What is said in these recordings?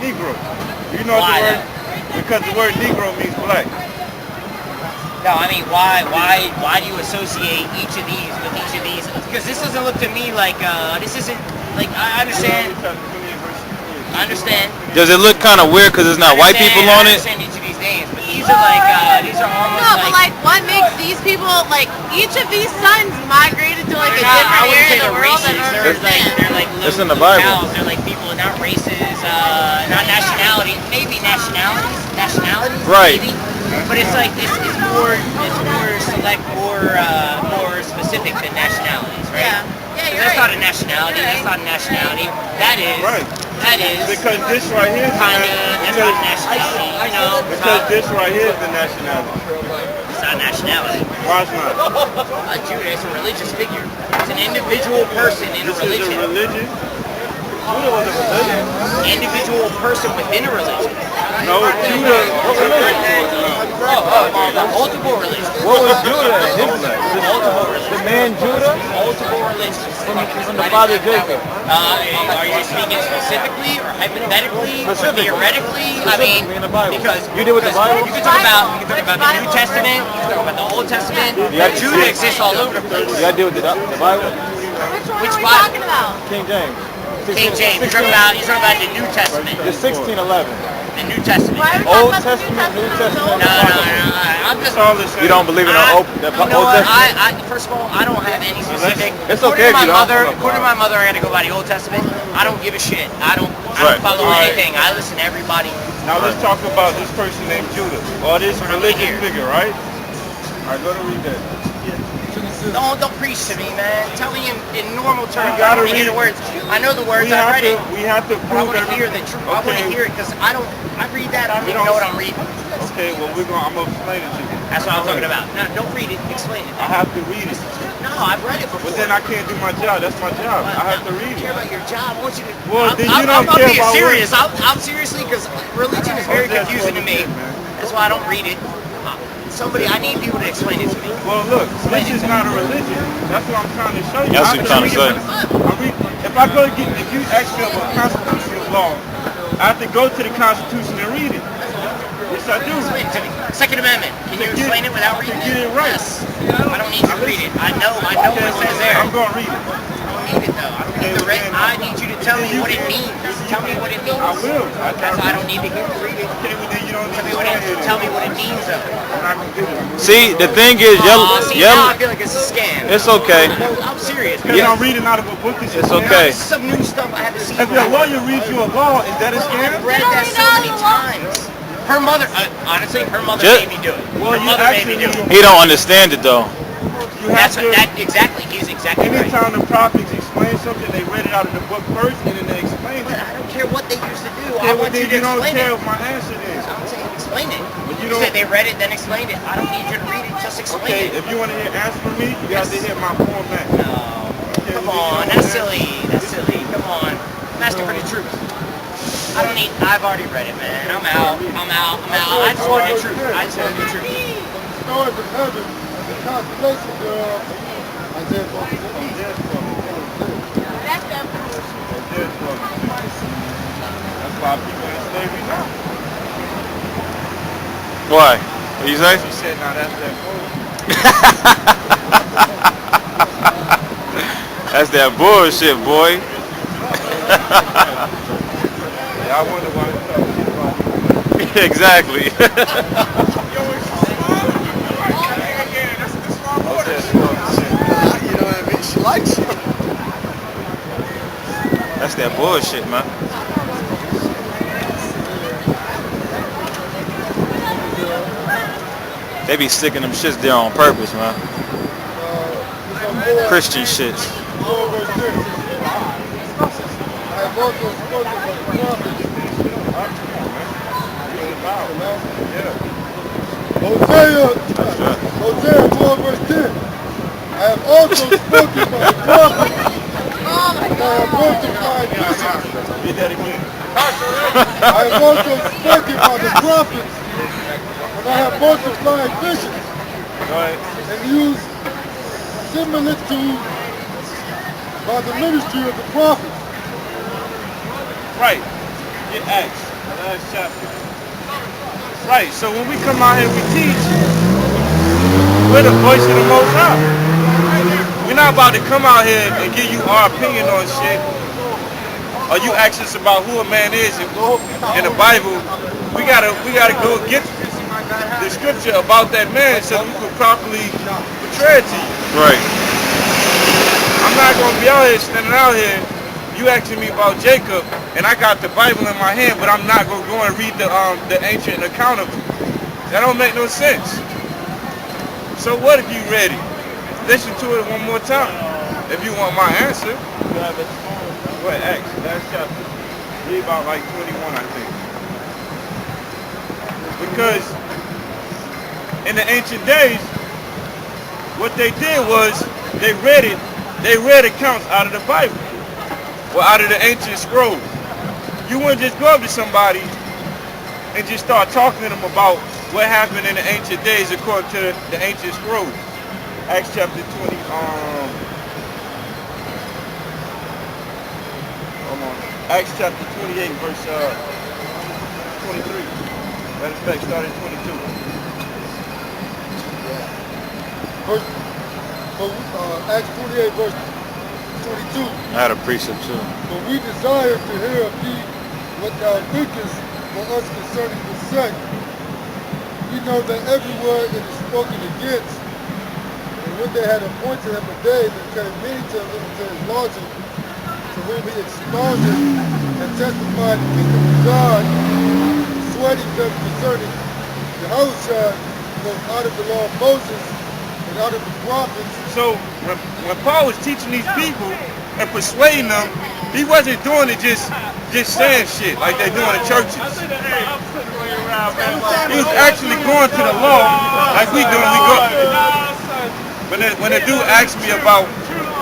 Negro. You know why the word? Because the word Negro means black. No, I mean, why do you associate each of these with each of these? Because this doesn't look to me like, this isn't, like, I understand. I understand. Does it look kind of weird because there's not white people on it? I understand each of these names, but these are like, these are almost no, but like, what makes these people, like, each of these sons migrated to like a different area of the world that they're like it's in the Bible. Cows. They're like people, not races, not nationality, maybe nationalities, right? Maybe. But it's like it's more select, more specific than nationalities, right? Yeah, you're that's right. Not a nationality. That's not a nationality. That is. Right. That is. Because this right here is that's not a nationality. You know. Because this right here is the nationality. It's not a nationality. Why is not? Judah is a religious figure. It's an individual person in a religion. This is a religion? Judah was a religion. Individual person within a religion. No, Judah was a religion. Multiple religions. What was Judah? Multiple religions. The man Judah? Multiple religions. From the father Jacob. Are you speaking specifically or hypothetically or theoretically? I mean, because you did with the Bible. You can talk about the New Testament. You can talk about the Old Testament. Judah exists all over the place. You got to deal with the Bible. Which one are we talking about? King James. King James. You're talking about the New Testament. The 1611. The New Testament. Old Testament, New Testament. No. I'm just. You don't believe in the Old Testament? First of all, I don't have any specific. It's okay. According to my mother, I got to go by the Old Testament. I don't give a shit. I don't follow anything. I listen to everybody. Now let's talk about this person named Judah, or this religious figure, right? All right, go to read that. Don't preach to me, man. Tell me in normal terms. You gotta I hear the words. I know the words. I read it. We have to I prove want to hear the truth. I want to hear it because I read that. I don't even know what I'm reading. Okay, well I'm gonna explain it to you. That's what I'm talking about. No, don't read it. Explain it. I have to read it. No, I've read it before. But then I can't do my job. That's my job. I have to read it. I don't care about your job. I want you to. Well, then you don't care about serious. I'm seriously because religion is very confusing to me. That's why I don't read it. I need people to explain it to me. Well, look, this is not a religion. That's what I'm trying to show you. That's what you're trying to say. If I go get, if you ask me about constitutional law, I have to go to the Constitution and read it. Yes, I do. Explain it to me. Second Amendment. Can you explain it without reading it? Get it right. Yes. I don't need you to read it. I know what it says there. I'm going to read it. I don't need it though. I don't need the read. I need you to tell me what it means. Tell me what it means. I will. I don't need to hear you read it. Okay, well then you don't Tell me what it means though. I'm not going to do it. See, the thing is, Now I feel like it's a scam. It's okay. I'm serious. Because I'm reading out of a book. It's okay. Some new stuff I haven't seen. If your lawyer reads you a law, is that a scam? I've read that so many times. Her mother, honestly, her mother made me do it. Well, Her mother made me do it. He don't understand it though. Exactly. He's exactly right. Anytime the prophets explain something, they read it out of the book first and then they explain it. But I don't care what they used to do. Okay, I want you to don't explain care it. what my answer is. I'm saying explain it. But You said they read it, then explained it. I don't need you to read it. Just explain Okay, it. if you want to hear answer from me, you got to hear my format. No. Come on. That's silly. Come on. I'm asking for the truth. I don't need. I've already read it, man. I'm out. I just want the truth. Stars of heaven, the constellation thereof. Isaiah 14. That's them. That's why people in slavery now. Why? What do you say? She said, now that's that bullshit. That's that bullshit, boy. Yeah, I wonder why it's talking about. Exactly. You know what I mean? She likes it. That's that bullshit, man. They be sticking them shits there on purpose, man. Christian shits. Hosea 12 verse 10. I have also spoken by the prophets. Oh my I have multiplied visions. Read that again. I have also spoken by the prophets. And I have multiplied visions. And used similitude by the ministry of the prophets. Right. Get asked. Last chapter. Right, so when we come out here, we teach, we're the voice of the Most High. We're not about to come out here and give you our opinion on shit. Or you ask us about who a man is in the Bible. We gotta go get the scripture about that man so we can properly portray it to you. Right. I'm not gonna be out here standing out here, you asking me about Jacob, and I got the Bible in my hand, but I'm not gonna go and read the ancient account of it. That don't make no sense. So what if you read it? Listen to it one more time. If you want my answer. Go ahead, Acts, last chapter. Read about like 21, I think. Because in the ancient days, what they did was they read accounts out of the Bible. Or out of the ancient scrolls. You wouldn't just go up to somebody and just start talking to them about what happened in the ancient days according to the ancient scrolls. Acts chapter 20, Acts chapter 28, verse 23. Matter of fact, start at 22. Acts 28, verse 22. I had a precept too. But we desire to hear of thee what thou thinkest for us concerning the sect. We know that everywhere it is spoken against. And when they had appointed him a day, they came many to his lodging, to whom he expounded and testified the kingdom of God, persuading them concerning YAHAWASHI, both out of the law of Moses and out of the prophets. So when Paul was teaching these people and persuading them, he wasn't doing it just saying shit like they do in the churches. He was actually going to the law like we do. When the dude asked me about,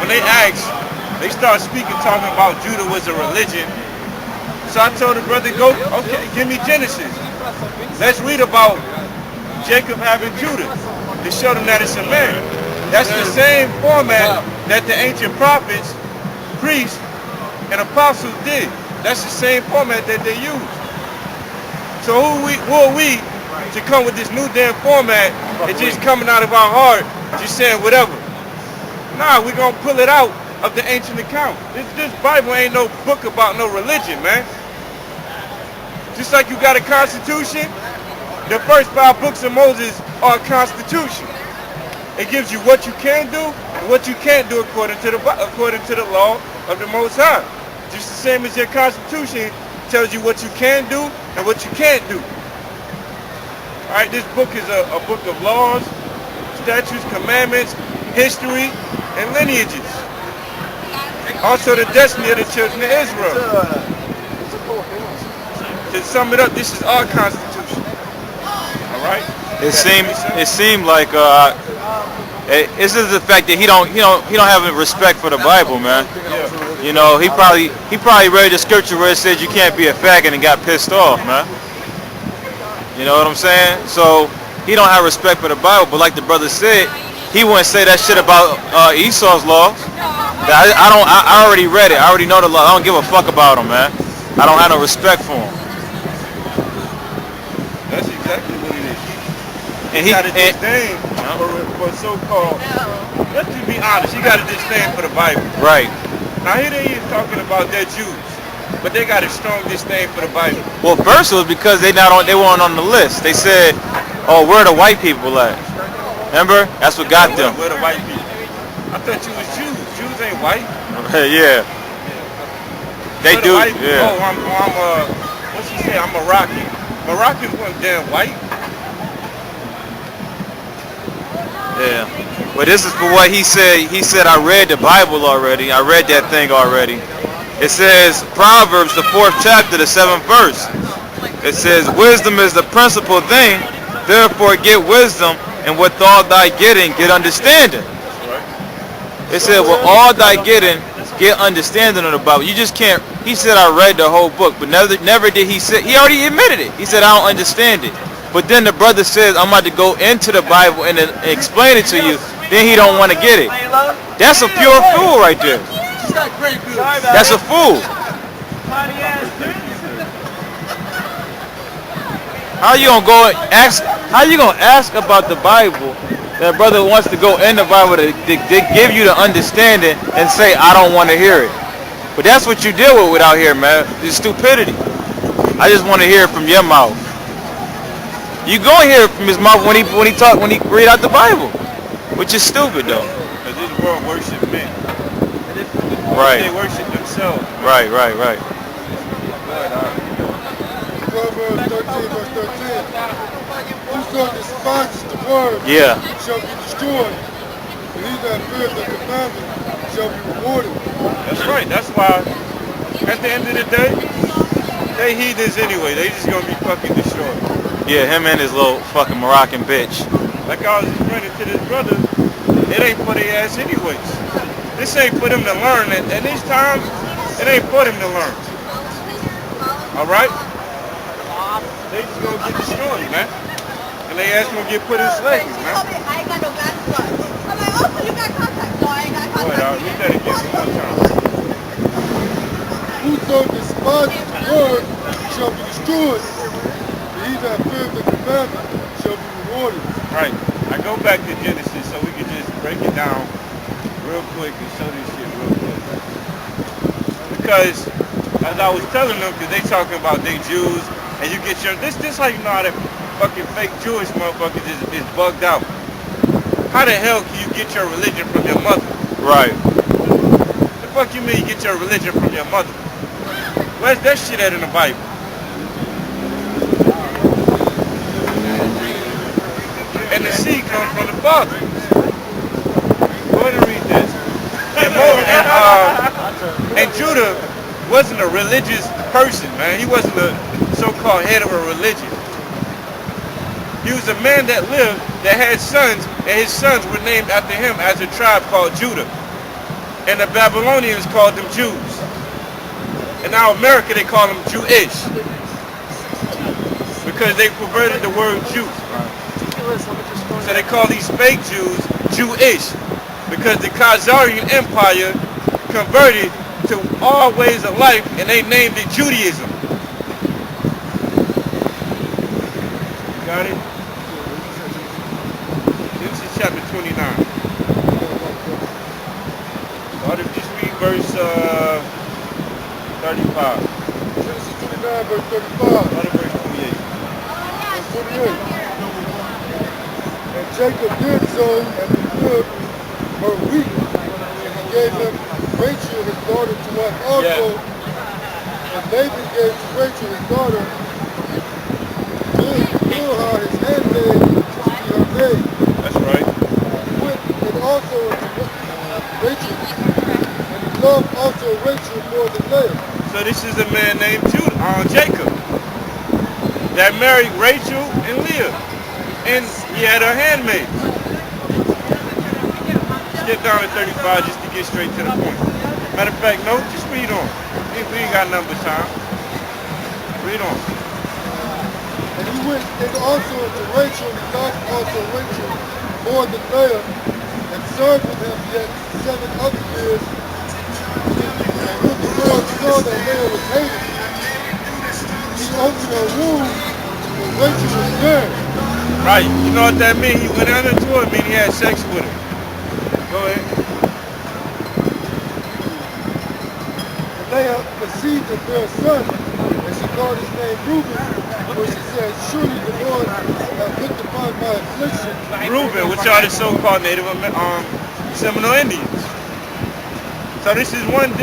when they start speaking, talking about Judah was a religion. So I told the brother, go, okay, give me Genesis. Let's read about Jacob having Judah to show them that it's a man. That's the same format that the ancient prophets, priests, and apostles did. That's the same format that they used. So who are we to come with this new damn format and just coming out of our heart, just saying whatever? Nah, we're going to pull it out of the ancient account. This Bible ain't no book about no religion, man. Just like you got a constitution, the first 5 books of Moses are a constitution. It gives you what you can do and what you can't do according to the law of the Most High. Just the same as your constitution tells you what you can do and what you can't do. Alright, this book is a book of laws, statutes, commandments, history, and lineages. Also the destiny of the children of Israel. To sum it up, this is our constitution. Alright? It seemed like it's just the fact that he don't have a respect for the Bible, man. Yeah. You know, he probably read the scripture where it says you can't be a faggot and got pissed off, man. You know what I'm saying? So he don't have respect for the Bible, but like the brother said, he wouldn't say that shit about Esau's laws. I already read it. I already know the law. I don't give a fuck about him, man. I don't have no respect for him. That's exactly what it is. And he got a disdain for so-called, let's just be honest, he got a disdain for the Bible. Right. Now here they is talking about their Jews, but they got a strong disdain for the Bible. Well, first it was because they weren't on the list. They said, oh, where are the white people at? Remember? That's what got them. Where the white people? I thought you was Jews. Jews ain't white. Yeah. They do. Yeah. Oh, I'm what's he say? I'm Moroccan. Moroccans weren't damn white. Yeah. But this is for what he said. He said, I read the Bible already. I read that thing already. It says, Proverbs, the 4th chapter, the 7th verse. It says, wisdom is the principal thing. Therefore get wisdom, and with all thy getting, get understanding. It said, with all thy getting, get understanding of the Bible. You just can't. He said, I read the whole book, but never did he say. He already admitted it. He said, I don't understand it. But then the brother says, I'm about to go into the Bible and explain it to you. Then he don't want to get it. That's a pure fool right there. That's a fool. How you gonna go and ask? How you gonna ask about the Bible? That brother wants to go in the Bible to give you the understanding and say, I don't want to hear it. But that's what you deal with out here, man. It's stupidity. I just want to hear it from your mouth. You gonna hear it from his mouth when he read out the Bible, which is stupid though. Because this world worship men. Right. They worship themselves. Right. Proverbs 13, verse 13. Whoso despises the word shall be destroyed, and he that fears the commandment shall be rewarded. That's right. That's why, at the end of the day, they heathens anyway. They just gonna be fucking destroyed. Yeah, him and his little fucking Moroccan bitch. Like I was explaining to this brother, it ain't for their ass anyways. This ain't for them to learn. At this time, it ain't for them to learn. All right? They just gonna get destroyed, man. And they ass gonna get put in slavery, man. I ain't got no bachelor. I'm like, oh, so you got contact? No, I ain't got contact. Boy, read that again one more time. Whoso despises the word shall be destroyed, and he that fears the commandment shall be rewarded. Right. I go back to Genesis so we can just break it down real quick and show this shit real quick. Because as I was telling them, because they talking about they Jews, and you get your this how you know how that fucking fake Jewish motherfuckers is bugged out. How the hell can you get your religion from your mother? Right. The fuck you mean you get your religion from your mother? Where's that shit at in the Bible? And the seed comes from the father. Go ahead and read this. And Judah wasn't a religious person, man. He wasn't a so-called head of a religion. He was a man that lived, that had sons, and his sons were named after him as a tribe called Judah. And the Babylonians called them Jews. And now America, they call them Jewish. Because they perverted the word Jew. So they call these fake Jews Jewish. Because the Khazarian Empire converted to all ways of life and they named it Judaism. Got it? Genesis chapter 29. Just read verse 35. Genesis 29, verse 35. Verse 28. Verse 28. And Jacob did so and fulfilled her week, and he gave him Rachel his daughter to wife also, and Laban gave to Rachel his daughter Bilhah his handmaid to be her maid. That's right. And also to Rachel, and he loved also Rachel more than Leah. So this is a man named Jacob that married Rachel and Leah, and he had her handmaid. Get down to 35 just to get straight to the point. Matter of fact, no, just read on. We ain't got number time. Read on. And he went also to Rachel, and he loved also Rachel more than Leah, and served with him yet 7 other years. And when the Lord saw that Leah was hated, he opened her womb, and Rachel was dead. Right. You know what that means? He went under to her, meaning he had sex with her. Go ahead. And Leah conceived and bare a son, and she called his name Reuben, for she said, surely the Lord hath looked upon my affliction. Reuben, which are the so-called Native Seminole Indians. So this is one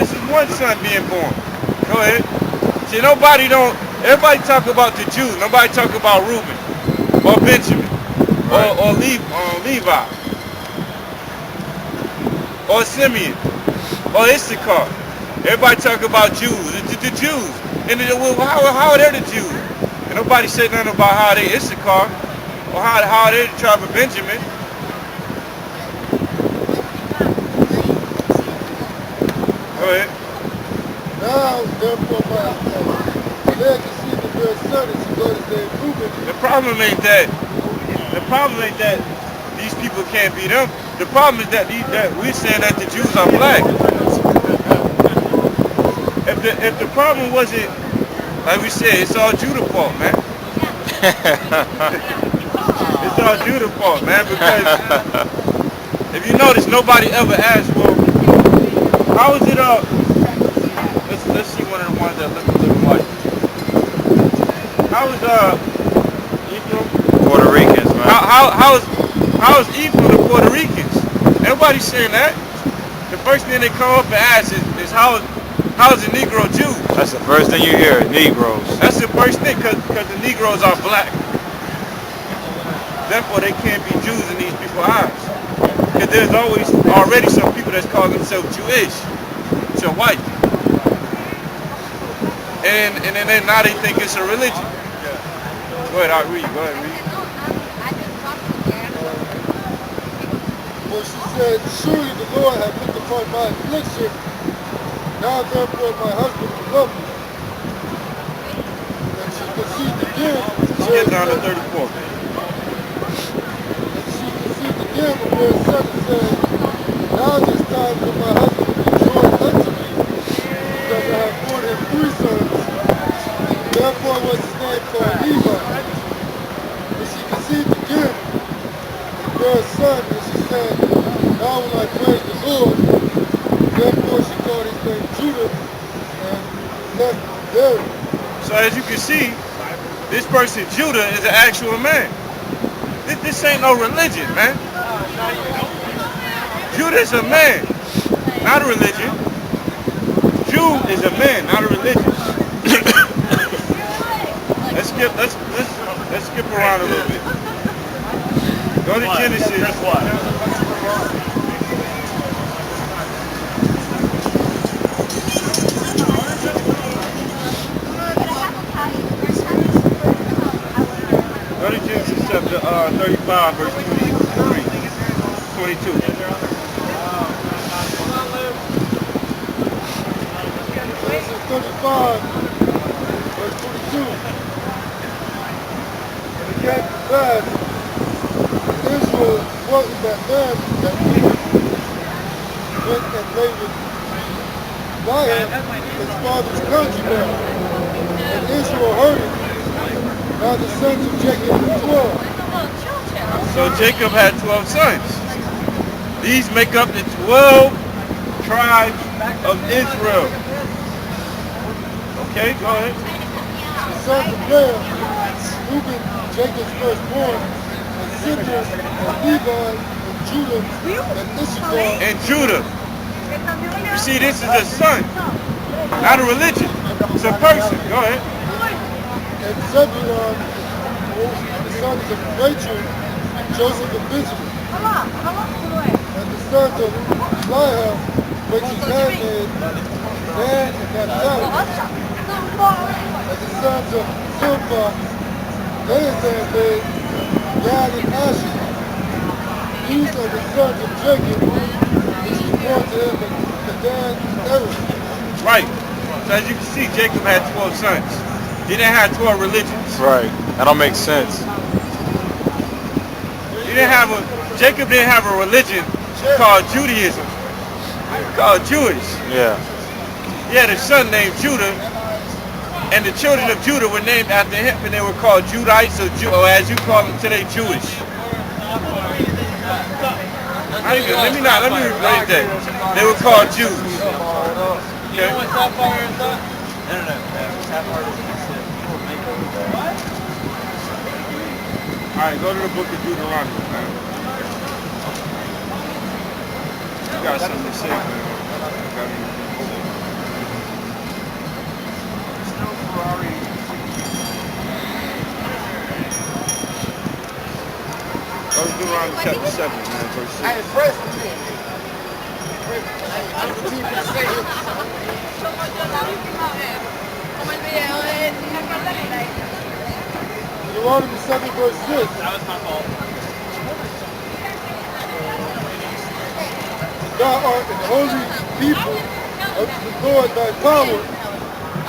son being born. Go ahead. See, everybody talk about the Jews. Nobody talk about Reuben or Benjamin or Levi. Or Simeon, or Issachar. Everybody talk about Jews, the Jews. And how are they the Jews? And nobody said nothing about how they Issachar, or how they the tribe of Benjamin. Go ahead. Now, therefore, Leah conceived and bare a son, and she called his name Reuben. The problem ain't that these people can't be them. The problem is that we're saying that the Jews are black. If the problem wasn't, like we said, it's all Judah's fault, man. It's all Judah's fault, man, because if you notice, nobody ever asked, well, how is it let's see one of the ones that look a little white. How is Ephraim? Puerto Ricans, man. How is Ephraim the Puerto Ricans? Nobody's saying that. The first thing they come up and ask is how is the Negro Jew? That's the first thing you hear, Negroes. That's the first thing, because the Negroes are black. Therefore, they can't be Jews in these people's eyes. Because there's already some people that's calling themselves Jewish, so white. And then now they think it's a religion. Go ahead, I'll read. Go ahead, read. Well, she said, surely the Lord hath looked upon my affliction. Now therefore my husband will love me. And she conceived again. Let's get down to 34. And she conceived again and bare a son and said, now this time will my husband be joined unto me, because I have borne him 3 sons. Therefore was his name called Levi. And she conceived again and bare a son, and she said, now will I praise the Lord. Therefore she called his name Judah and left there. So as you can see, this person, Judah, is an actual man. This ain't no religion, man. Judah is a man, not a religion. Jew is a man, not a religion. Let's skip around a little bit. Go to Genesis. Go to Genesis chapter 35, verse 22. Genesis 35, verse 22. And it came to pass, Israel was that man that went and lay with Lion, his father's countryman. And Israel heard it. Now the sons of Jacob were 12. So Jacob had 12 sons. These make up the 12 tribes of Israel. Okay, go ahead. The sons of Leah, Reuben, Jacob's firstborn, and Simeon, and Levi, and Judah, and Issachar. And Judah. You see, this is a son, not a religion. It's a person. Go ahead. And Zebulun, the sons of Rachel, Joseph and Benjamin. And the sons of Leah, Rachel's handmaid, Dan and Naphtali. And the sons of Zilpah, Leah's handmaid, Gad and Asher. These are the sons of Jacob, which was born to him in Dan and Aaron. Right. So as you can see, Jacob had 12 sons. He didn't have 12 religions. Right. That don't make sense. Jacob didn't have a religion called Judaism. Called Jewish. Yeah. He had a son named Judah, and the children of Judah were named after him, and they were called Judites, or as you call them today, Jewish. Let me rephrase that. They were called Jews. Okay. Alright, go to the book of Deuteronomy, man. You got something to say, man. Go to Deuteronomy chapter 7, man, verse 6. Deuteronomy 7, verse 6. That was my fault. Thou art an holy people of the Lord thy power.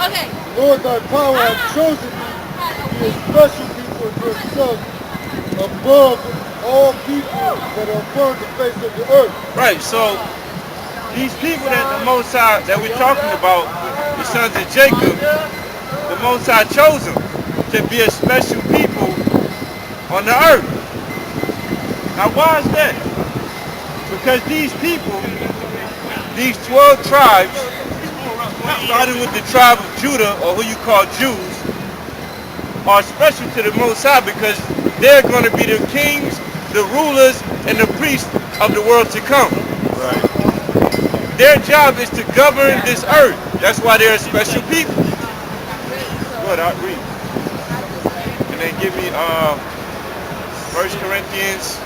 Okay. The Lord thy power hath chosen thee to be a special people to himself above all people that are upon the face of the earth. Right, so these people that the Most High, that we're talking about, the sons of Jacob, the Most High chose them. to be a special people on the earth. Now why is that? Because these people, these 12 tribes, starting with the tribe of Judah, or who you call Jews, are special to the Most High because they're going to be the kings, the rulers, and the priests of the world to come. Right. Their job is to govern this earth. That's why they're a special people. Good, I'll read. And then give me 1 Corinthians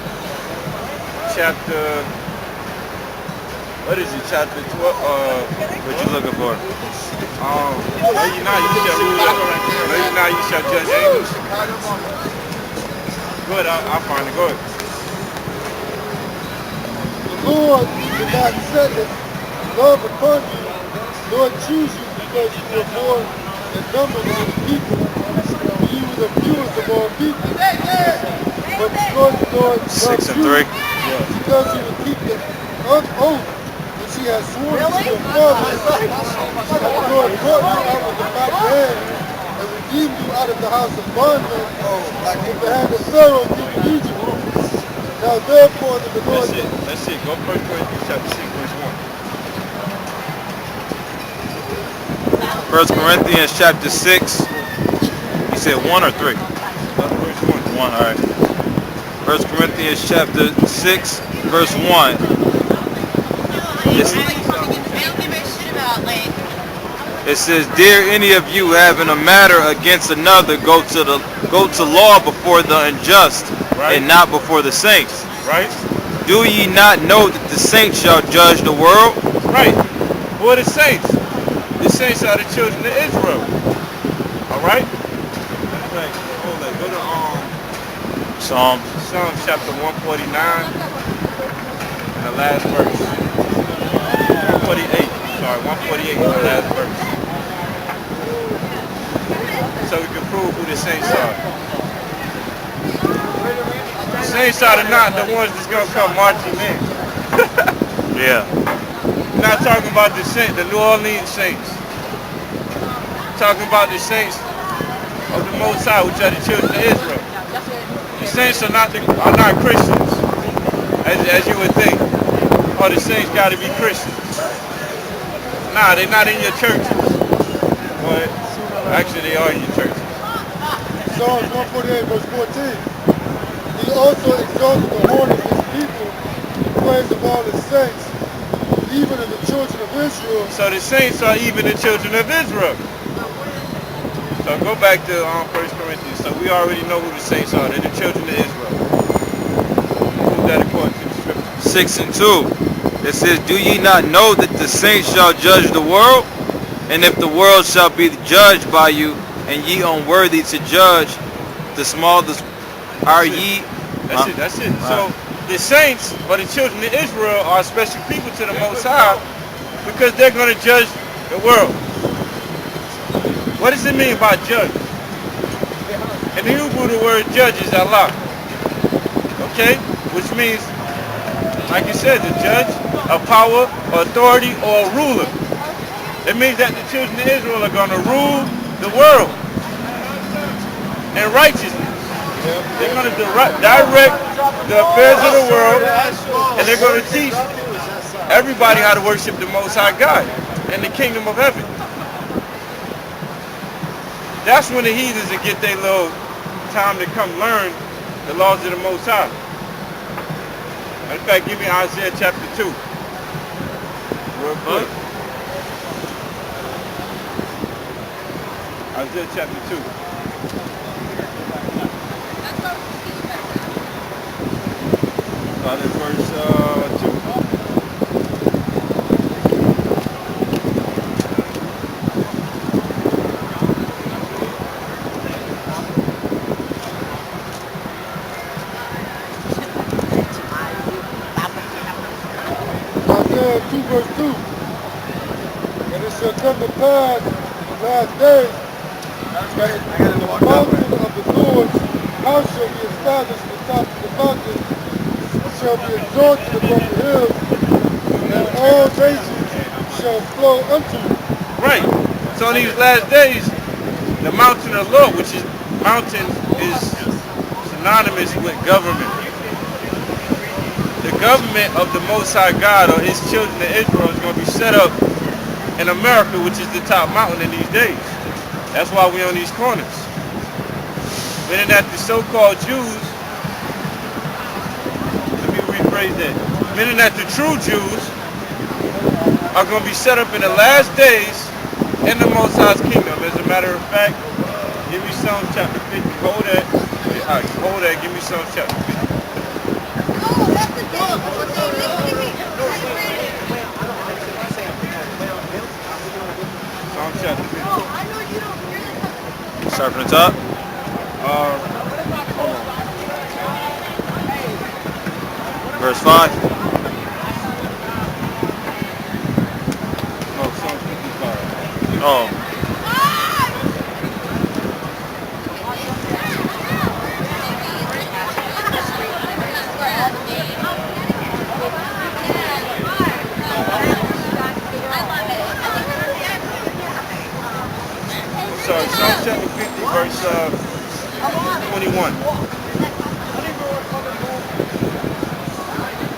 chapter, what is it, chapter 12? What you looking for? No, you're not, you shall rule. No, you're not, you shall judge angels. Good, I'll find it. Go ahead. The Lord did not set his love upon you, nor choose you because you were more in number than the people. You were the fewest of all people. But because the Lord loved 6 and you, 3. because you would keep the oath which he has sworn to your fathers, and the Lord brought you out of the back hand and redeemed you out of the house of bondmen with the hand of Pharaoh, king of Egypt. Now therefore the Lord... That's it. Go 1 Corinthians chapter 6, verse 1. 1 Corinthians chapter 6. You said 1 or 3? Verse 1. 1, all right. 1 Corinthians chapter 6, verse 1. It says, "Dare any of you having a matter against another go to law before the unjust, Right. and not before the saints? Right? Do ye not know that the saints shall judge the world?" Right. Who are the saints? The saints are the children of Israel. Alright? Okay, hold on. Go to Psalms. Psalms chapter 149 and the last verse. 148. Sorry, 148 is the last verse. So we can prove who the saints are. The saints are not the ones that's gonna come marching in. Yeah. We're not talking about the saints, the New Orleans saints. We're talking about the saints of the Most High, which are the children of Israel. The saints are not Christians, as you would think. Or the saints got to be Christians. Nah, they're not in your churches. But actually, they are in your churches. Psalms 148 verse 14. He also exalted the horn of his people, the praise of all his saints, even of the children of Israel. So the saints are even the children of Israel. So go back to 1 Corinthians. So we already know who the saints are. They're the children of Israel. Prove that according to the scripture. 6 and 2. It says, "Do ye not know that the saints shall judge the world? And if the world shall be judged by you, and ye unworthy to judge the smallest, are ye..." That's it. So the saints, or the children of Israel, are special people to the Most High because they're going to judge the world. What does it mean by judge? In the Hebrew, the word judge is Allah. Okay? Which means, like you said, the judge, a power, authority, or a ruler. It means that the children of Israel are going to rule the world in righteousness. They're going to direct the affairs of the world, and they're going to teach everybody how to worship the Most High God in the kingdom of heaven. That's when the heathens will get their little time to come learn the laws of the Most High. In fact, give me Isaiah chapter 2. Real quick. Isaiah chapter 2. Start at verse 2. Isaiah 2 verse 2. And it shall come to pass in the last days that the mountain of the Lord's house shall be established at the top of the mountain, shall be exalted above the hills, and all nations shall flow unto it. Right. So in these last days, The mountain of the Lord, which is mountain, is synonymous with government. The government of the Most High God or His children of Israel is going to be set up in America, which is the top mountain in these days. That's why we're on these corners. Meaning that the so-called Jews, let me rephrase that, meaning that the true Jews are going to be set up in the last days in the Most High's kingdom. As a matter of fact, give me Psalm chapter 50. Hold that. Hold that. Give me Psalm chapter 50. Psalm chapter 50. Start from the top. Hold on. Verse 5. No, Psalm 55. Oh. Sorry, Psalm chapter 50, verse 21.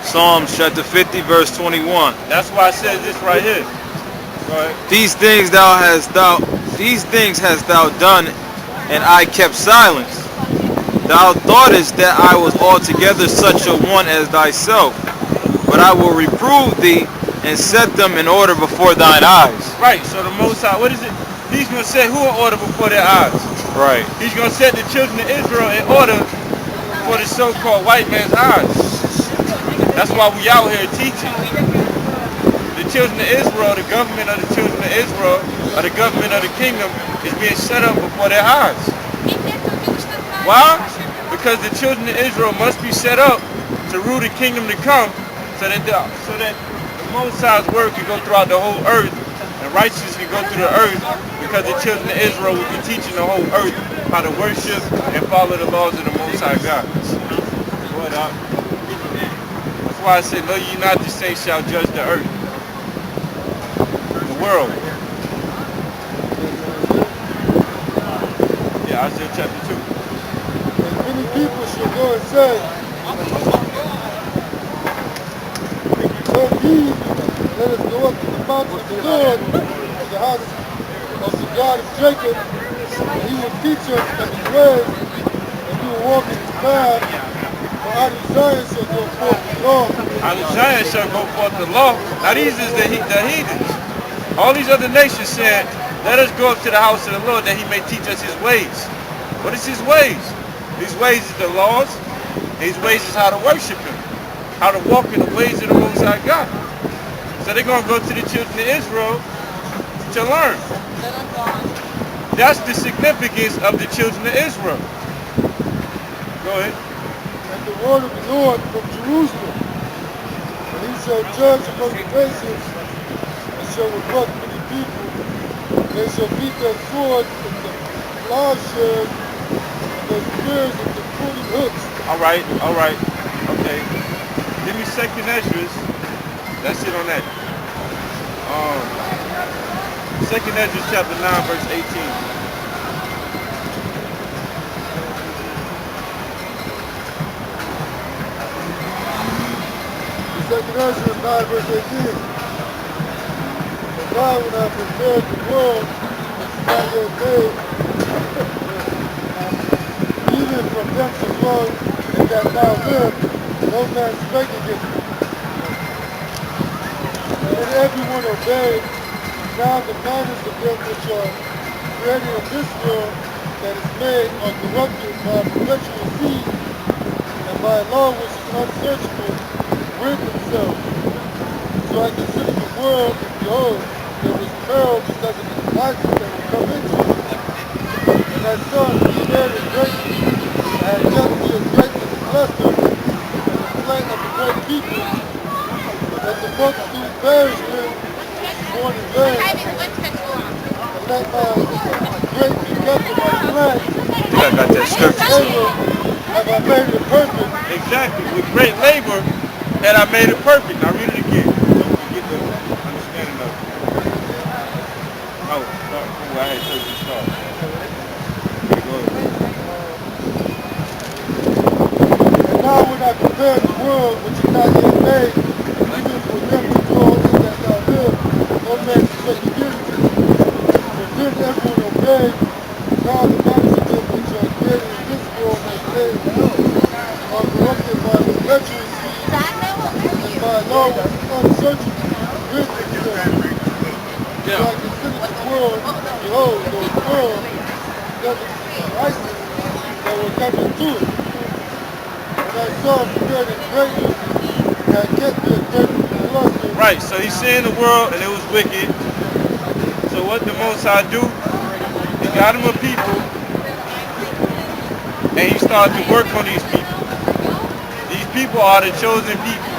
Psalms chapter 50, verse 21. That's why I said this right here. Go ahead. These things hast thou done, and I kept silence. Thou thoughtest that I was altogether such a one as thyself, but I will reprove thee and set them in order before thine eyes. Right, so the Most High, what is it? He's going to set who in order before their eyes? Right. He's going to set the children of Israel in order for the so-called white man's eyes. That's why we out here teaching. The children of Israel, the government of the children of Israel, or the government of the kingdom is being set up before their eyes. Why? Because the children of Israel must be set up to rule the kingdom to come, so that the Most High's word can go throughout the whole earth, and righteousness can go through the earth, because the children of Israel will be teaching the whole earth how to worship and follow the laws of the Most High God. What up? That's why I said, know ye not the saints shall judge the earth, the world. Yeah, Isaiah chapter 2. And many people shall go and say, Let us go up to the mountain of the Lord, to the house of the God of Jacob, and He will teach us of His ways, and we will walk in His path. For out of Zion shall go forth the law. Out of Zion shall go forth the law. Now these is the heathens. All these other nations said, let us go up to the house of the Lord that He may teach us His ways. What is His ways? His ways is the laws. His ways is how to worship Him, how to walk in the ways of the Most High God. So they're going to go to the children of Israel to learn. That's the significance of the children of Israel. Go ahead. And the word of the Lord from Jerusalem. And He shall judge among the nations, and shall rebuke many people. They shall beat their swords into plowshares, and their spears into pruning hooks. All right. Okay. Give me 2nd Esdras. That's it on that. 2nd Esdras chapter 9, verse 18. Second Ezra 9, verse 18. For God, when I prepared the world, it's not yet made, even from them so long and that now live, no man spake against me. And everyone obeyed, now the manners of them which are created in this world that is made are corrupted by perpetual seed, and by a law which is unsearchable with themselves. So I considered the world, and behold, there was peril because of the devices that would come into it. And I saw it scared and greatly. I had jealousy as great as a cluster, and the flight of the great people, that the multitude perished them, born in vain. And let my great be kept in my flesh. I got that scripture. Have I made it perfect? Exactly. With great labor that I made it perfect. Now read it again. Don't forget the understanding of it. Oh, I had told you to start. ISIS that were coming to it. And I saw spirit and greatness that kept me a great cluster. Right, so he's seeing the world and it was wicked. So what the Most High do? He got him a people and he started to work on these people. These people are the chosen people,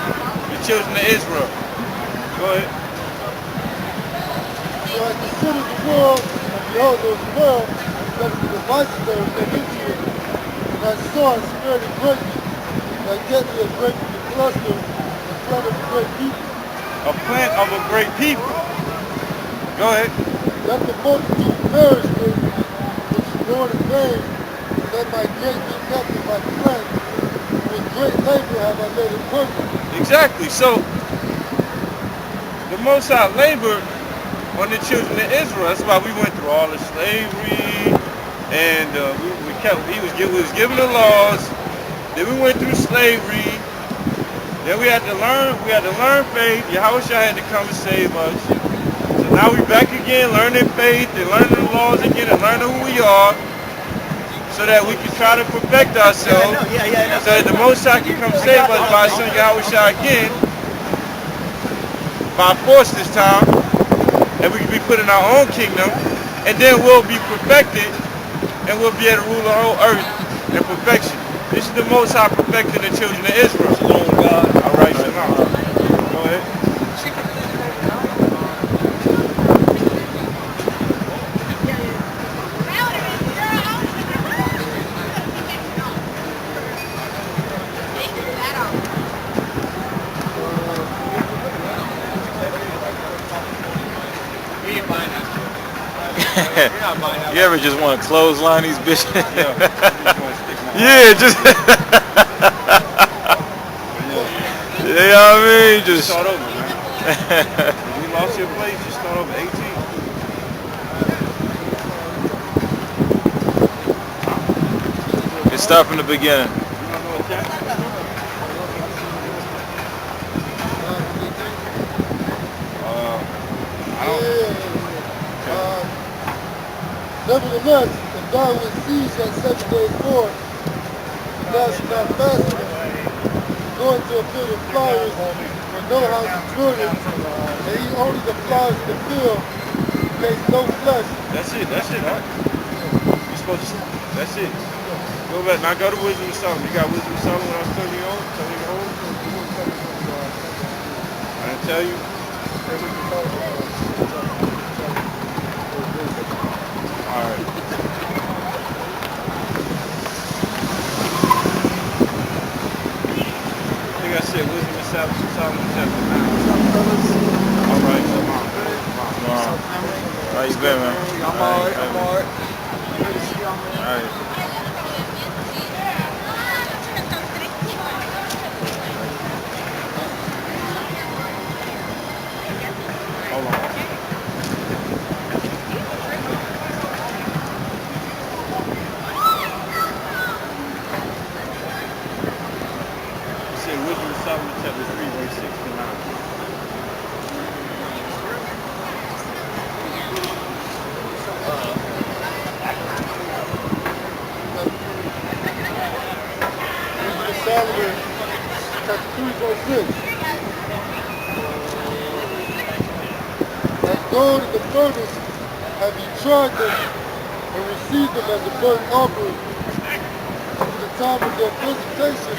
the children of Israel. Go ahead. So I considered the world, and behold, there was a world because of the devices that were put into it. And I saw a spirit of greatness that kept me a great cluster in front of a great people. A plant of a great people. Go ahead. Let the multitude perish with which is born in vain, and let my great be kept in my plant. With great labor have I made it perfect. Exactly. So the Most High labored on the children of Israel. That's why we went through all the slavery, and he was given the laws. Then we went through slavery. Then we had to learn faith. Yahawashi had to come and save us. So now we back again, learning faith and learning the laws again and learning who we are, so that we can try to perfect ourselves. So that the Most High can come save us by His Son Yahawashi again, by force this time, and we can be put in our own kingdom, and then we'll be perfected, and we'll be able to rule the whole earth in perfection. This is the Most High perfecting the children of Israel. All right, shalom. Go ahead. You ever just want to clothesline these bitches? Yeah, just you know what I mean? Just start over, man. You lost your place, just start over 18. Let's start from the beginning. Nevertheless, if thou wilt seize that 7 days more, and thou shalt not fast enough, go into a field of flowers where no house is dwelling, and eat only the flowers in the field, taste no flesh. That's it, huh? You're supposed to, that's it. Go back, now go to Wisdom of Solomon. You got Wisdom of Solomon when I was telling you on? Telling you on? I didn't tell you? Alright. I think I said Wisdom of Solomon chapter 9. Alright, How you been, man? I'm alright. Alright. hold on. Wisdom of Solomon chapter 3 verse 6 to 9. Solomon chapter 3 verse 6. As gold in the furnace have ye tried them and received them as a burnt offering. To the time of their visitation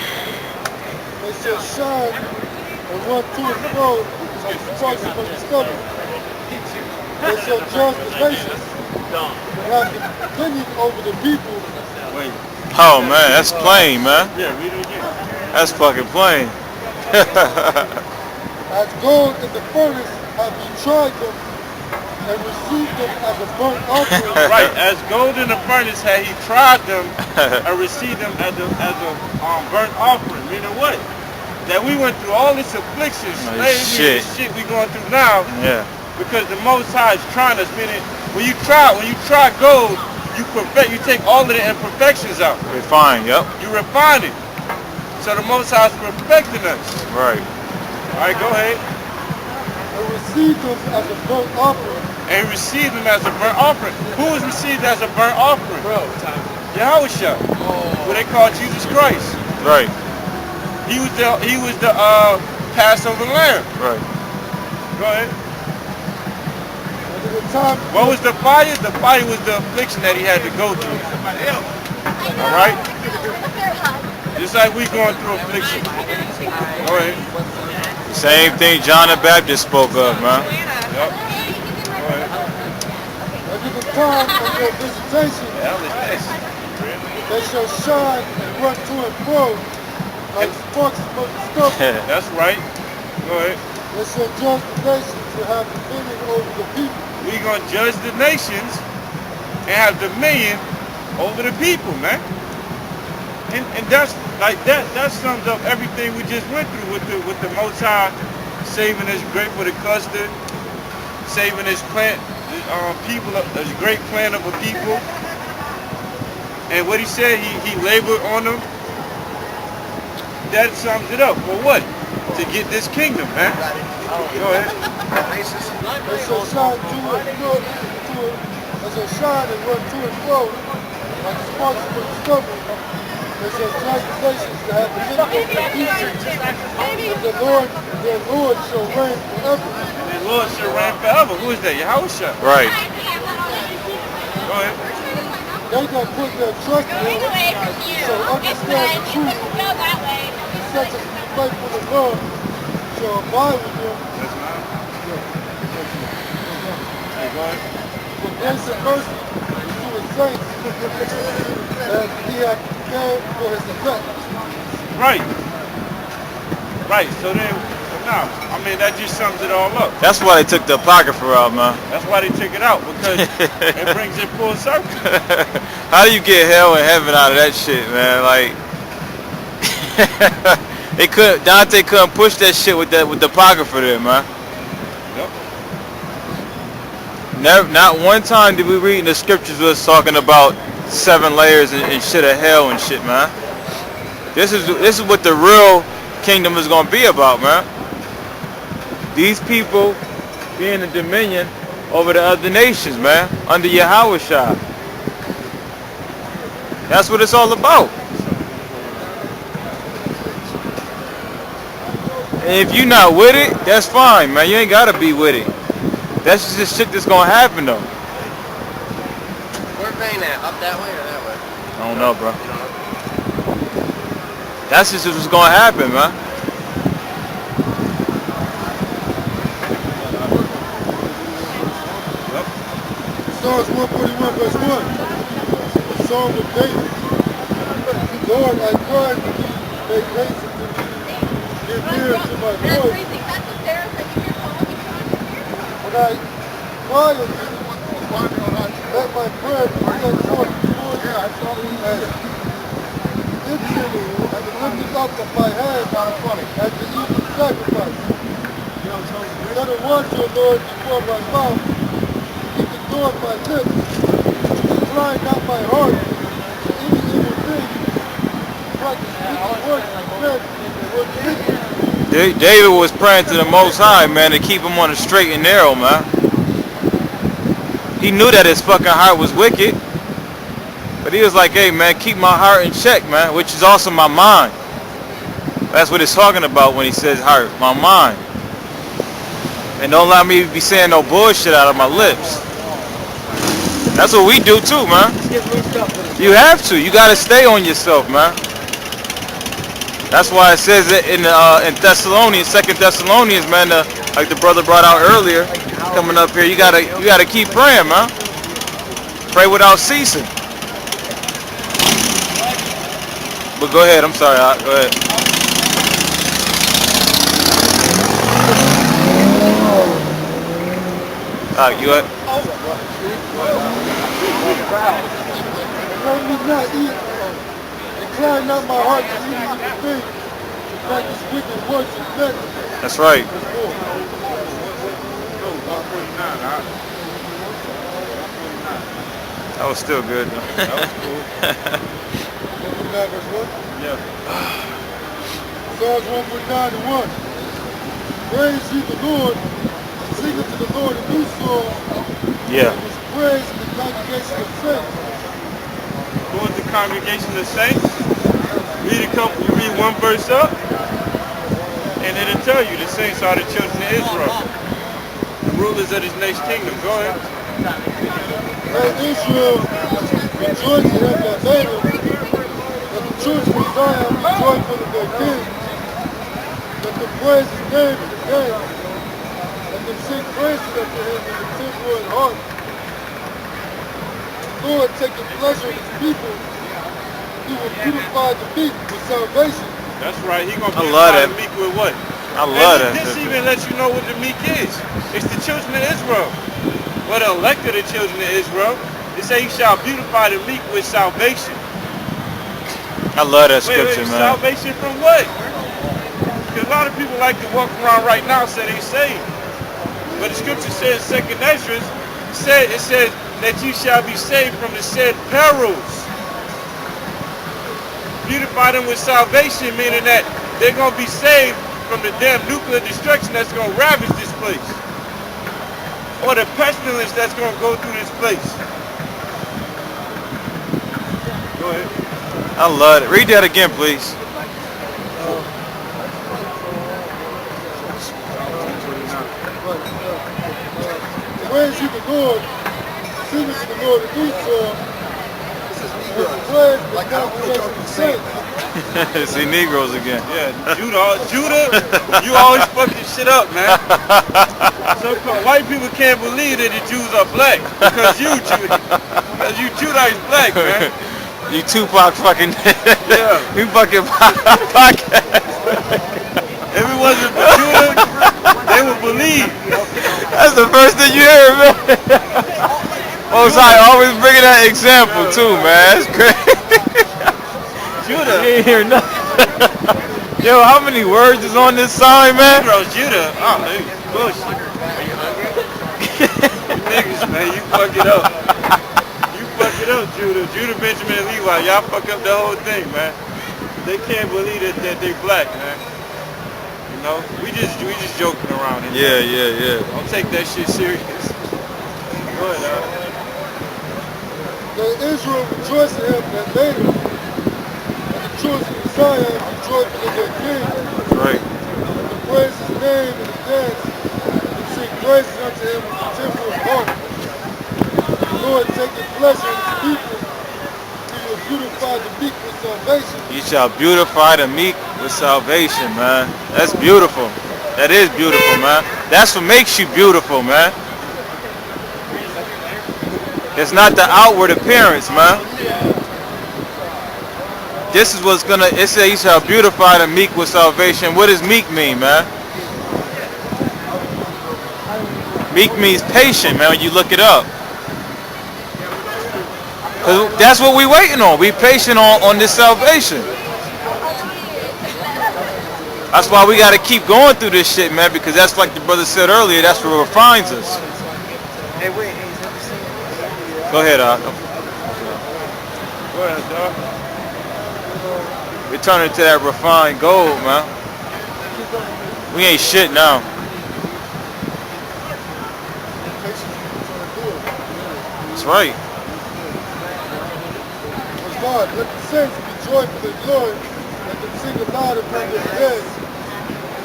they shall shine and run to and fro like sparks from the stomach. They shall judge the nations and have dominion over the people. Wait. Oh man, that's plain, man. Yeah, read it again. That's fucking plain. As gold in the furnace have ye tried them and received them as a burnt offering. Right, as gold in the furnace had he tried them and received them as a burnt offering. Meaning what? That we went through all this affliction, slavery, and shit we going through now. Yeah. Because the Most High is trying us. Meaning when you try gold, you take all of the imperfections out. Refine, yep. You refine it. So the Most High is perfecting us. Right. All right, go ahead. And received them as a burnt offering. and he received them as a burnt offering. Who was received as a burnt offering? Yahawah, who they call Jesus Christ. Right. He was the Passover lamb. Right. Go ahead. What was the fire? The fire was the affliction that he had to go through. All right. Just like we going through affliction. Go ahead. Same thing John the Baptist spoke of, man. Yep. Go ahead. At the time of your visitation, they shall shine and run to and fro like sparks from the stove. That's right. Go ahead. They shall judge the nations and have dominion over the people. We're going to judge the nations and have dominion over the people, man. And that's like that sums up everything we just went through with the Most High saving his grape for the custard, saving his plant, people, his great plan of a people. And what he said, he labored on them. That sums it up. For what? To get this kingdom, man. Go ahead. They shall shine and run to and fro like sparks from the stubble. They shall judge the nations to have dominion over the people. And their Lord shall reign forever. And the Lord shall reign forever. Who is that? Yahawah. Right. Go ahead. They that put their trust in him shall understand the truth. Such as the faithful of God shall abide with him. Hey, go ahead. With grace and mercy to his saints, as he hath prepared for his elect. Right. Right. So now, I mean, that just sums it all up. That's why they took the Apocrypha out, man. That's why they took it out, because it brings it full circle. How do you get hell and heaven out of that shit, man? Like, Dante couldn't push that shit with the Apocrypha there, man. Yep. Not one time did we read in the scriptures was talking about 7 layers and shit of hell and shit, man. This is what the real kingdom is gonna be about, man. These people being the dominion over the other nations, man, under Yahawah. That's what it's all about. And if you're not with it, that's fine, man. You ain't gotta be with it. That's just shit that's gonna happen, though. Where's Bane at? Up that way or that way? I don't know, bro. That's just what's gonna happen, man. Psalms 141 verse 1. The Song of David. Lord, I cried to thee, make haste to me. Give ear to my voice. When I cry unto thee, let my prayer be set forth before thee. Instantly, and the lifting up of my hand at the evening sacrifice. Let a watch, O Lord, before my mouth. Keep the door of my lips. Incline not my heart to any evil thing. Practice wicked works and men. David was praying to the Most High, man, to keep him on the straight and narrow, man. He knew that his fucking heart was wicked. But he was like, hey, man, keep my heart in check, man, which is also my mind. That's what he's talking about when he says heart, my mind. And don't let me be saying no bullshit out of my lips. That's what we do too, man. You have to. You got to stay on yourself, man. That's why it says it in Thessalonians, 2 Thessalonians, man, like the brother brought out earlier, coming up here, you gotta keep praying, man. Pray without ceasing. But go ahead, I'm sorry, go ahead. You what? Let me not eat. Incline not my heart to any evil thing. To practice wicked works and men. That's right. That was still good. That was cool. 149 verse 1? Yeah. Psalms 149 and 1. Praise ye the Lord. Sing unto the Lord a new song. Yeah. It was praise in the congregation of saints. Who is the congregation of saints? Read a couple. You read one verse up, and it'll tell you the saints are the children of Israel, the rulers of this next kingdom. Go ahead. Let Israel rejoice in him that made him. Let the children of Zion be joyful in their king. Let them praise his name in the dance. Let them sing praises unto him in the temple and heart. The Lord taketh pleasure in his people. He will beautify the meek with salvation. That's right. He gonna I love beautify that. the meek with what? I love and that. This even lets you know what the meek is. It's the children of Israel. Well, the elect of the children of Israel. It say he shall beautify the meek with salvation. I love that scripture, man. Salvation from what? Because a lot of people like to walk around right now and say they saved. But the scripture says, 2nd Ezra, it says that you shall be saved from the said perils. Beautify them with salvation, meaning that they're going to be saved from the damn nuclear destruction that's going to ravage this place. Or the pestilence that's going to go through this place. Go ahead. I love it. Read that again, please. Praise ye the Lord, sing unto the Lord a new song. With the praise the congregation of saints. See Negroes again. Yeah, Judah, you always fucking shit up, man. So white people can't believe that the Jews are black because you Judah is black, man. You Tupac fucking Yeah. you fucking podcast. If it wasn't for Judah, they would believe. That's the first thing you hear, man. Oh, sorry, always bringing that example too, man. That's crazy. Judah. You ain't hear nothing. Yo, how many words is on this sign, man? Negroes, Judah. Oh, man, bullshit. You niggas, man, you fuck it up. You fuck it up, Judah. Judah, Benjamin, and Levi, y'all fuck up the whole thing, man. They can't believe that they black, man. You know, we just joking around here. Yeah. Don't take that shit serious. Go ahead, Let Israel rejoice in him that made him. And the children of Zion be joyful in their king. That's right. Let them praise his name in the dance. And sing praises unto him in the temple and heart. The Lord taketh pleasure in his people. He will beautify the meek with salvation. You shall beautify the meek with salvation, man. That's beautiful. That is beautiful, man. That's what makes you beautiful, man. It's not the outward appearance, man. This is what's gonna, it says you shall beautify the meek with salvation. What does meek mean, man? Meek means patient, man, when you look it up. Cause that's what we waiting on. We patient on this salvation. That's why we gotta keep going through this shit, man, because that's like the brother said earlier, that's what refines us. Hey, wait. Go ahead, Go ahead, dog. We turn into that refined gold, man. We ain't shit now. That's right. God, let the saints be joyful in glory. Let them sing aloud upon their beds.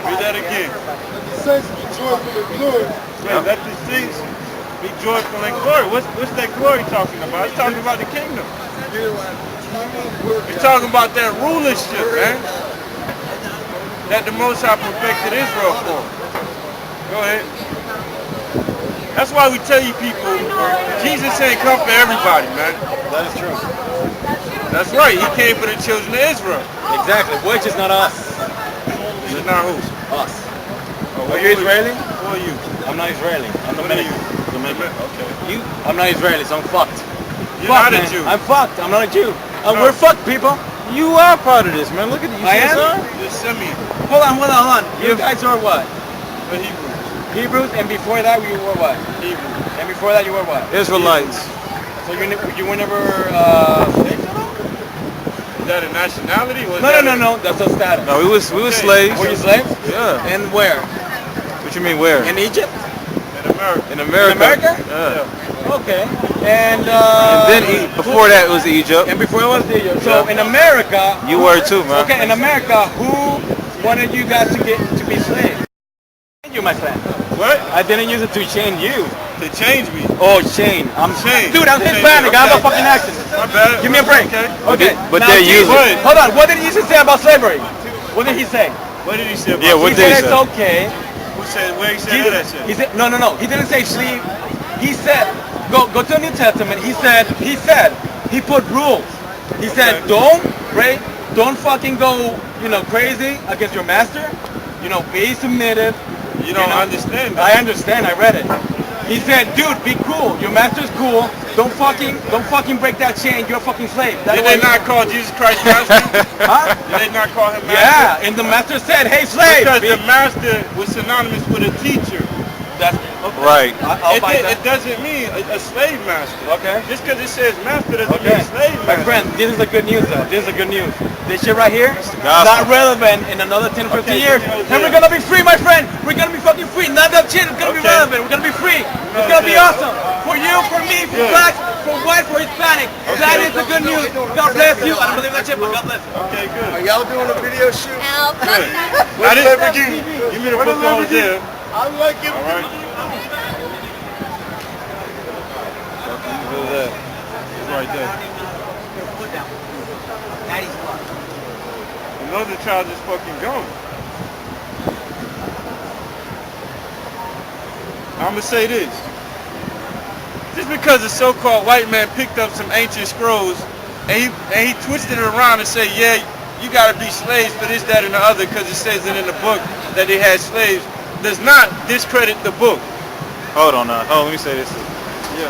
Read that again. Let the saints be joyful in glory. Wait, let the saints be joyful in glory. What's that glory talking about? It's talking about the kingdom. It's talking about that rulership, man. That the Most High perfected Israel for. Go ahead. That's why we tell you people, Jesus ain't come for everybody, man. That is true. That's right. He came for the children of Israel. Exactly. Which is not us. It's not who? Us. Oh, Are you Israeli? Who are you? I'm not Israeli. I'm What are you? Dominican. Okay. You? I'm not Israeli, so I'm fucked. You're not a man. Jew. I'm fucked. I'm not a Jew. No. We're fucked, people. You are part of this, man. Look at you. I am? You're Simeon. Hold on. You guys are what? The Hebrew. Hebrews, and before that you were what? Hebrew. And before that you were what? Israelites. So you were never slaves at all? Is that a nationality? Or is No. That's a status. No, we was slaves. Were you slaves? Yeah. And where? What you mean where? In Egypt? In America. In America. In America? Yeah. Okay. And then before that it was Egypt. And before it was Egypt. So in America, you were too, man. Okay, in America, who wanted you guys to be slaves? You, my friend. What? I didn't use it to change you. To change me. Oh, chain. I'm Chain. Dude, I'm Hispanic. I have a fucking accent. My bad. Give me a break. Okay. But Now, they use Jesus, it. Hold on. What did Jesus say about slavery? What did he say? What did he say about Yeah, what He did said he it's say? okay. Who said, where he said that shit? He said no. He didn't say slave. He said go to the New Testament. He said he put rules. He said don't fucking go crazy against your master. Be submissive. You don't understand that. I understand. I read it. He said, dude, be cool. Your master's cool. Don't fucking break that chain. You're a fucking slave. Did they not call Jesus Christ master? Huh? Did they not call him master? Yeah, and the master said, hey, slave. Because the master was synonymous with a teacher. That's Right. It doesn't mean a slave master. Okay. Just because it says master doesn't mean slave master. My friend, this is the good news though. This is the good news. This shit right here is gospel. not relevant in another 10 or 15 years. And we're gonna be free, my friend. We're gonna be fucking free. None of that shit is gonna be relevant. We're gonna be free. It's gonna be awesome. For you, for me, for blacks, for white, for Hispanic. That is the good news. God bless you. I don't believe that shit, but God bless you. Okay, good. Are y'all doing a video shoot? Help. Now this Lamborghini. Give me the book on there. I like it. All right. Who's that? It's right there. You know the child is fucking gone. I'm gonna say this. Just because a so-called white man picked up some ancient scrolls and he twisted it around and said, yeah, you gotta be slaves for this, that, and the other because it says it in the book that they had slaves, does not discredit the book. Hold on now. Let me say this. Yeah.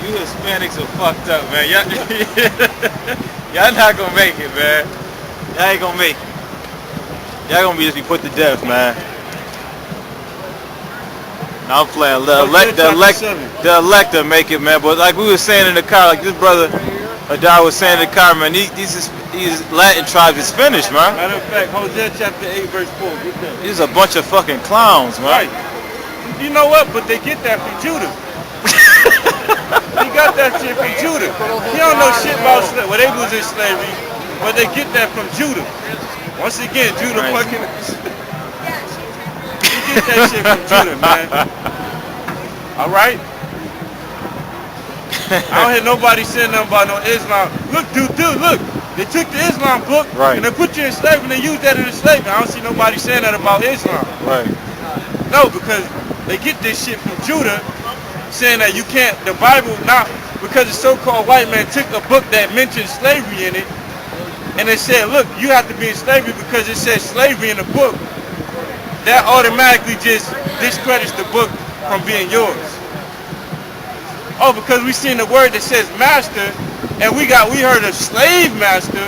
You Hispanics are fucked up, man. Y'all not gonna make it, man. Y'all ain't gonna make it. Y'all gonna just be put to death, man. No, I'm playing. The elector make it, man. But like we were saying in the car, like this brother Adar was saying in the car, man, these Latin tribes is finished, man. Matter of fact, Hosea chapter 8 verse 4. Get that. These are a bunch of fucking clowns, man. Right. You know what? But they get that from Judah. He got that shit from Judah. He don't know shit about slavery. Well, they was in slavery, but they get that from Judah. Once again, Judah fucking... He get that shit from Judah, man. All right? I don't hear nobody saying nothing about no Islam. Look, dude, look. They took the Islam book and they put you in slavery and they used that in slavery. I don't see nobody saying that about Islam. Right. No, because they get this shit from Judah, saying that you can't, the Bible, not because the so-called white man took a book that mentioned slavery in it, and they said, look, you have to be in slavery because it says slavery in the book. That automatically just discredits the book from being yours. Oh, because we seen the word that says master, and we heard of slave master.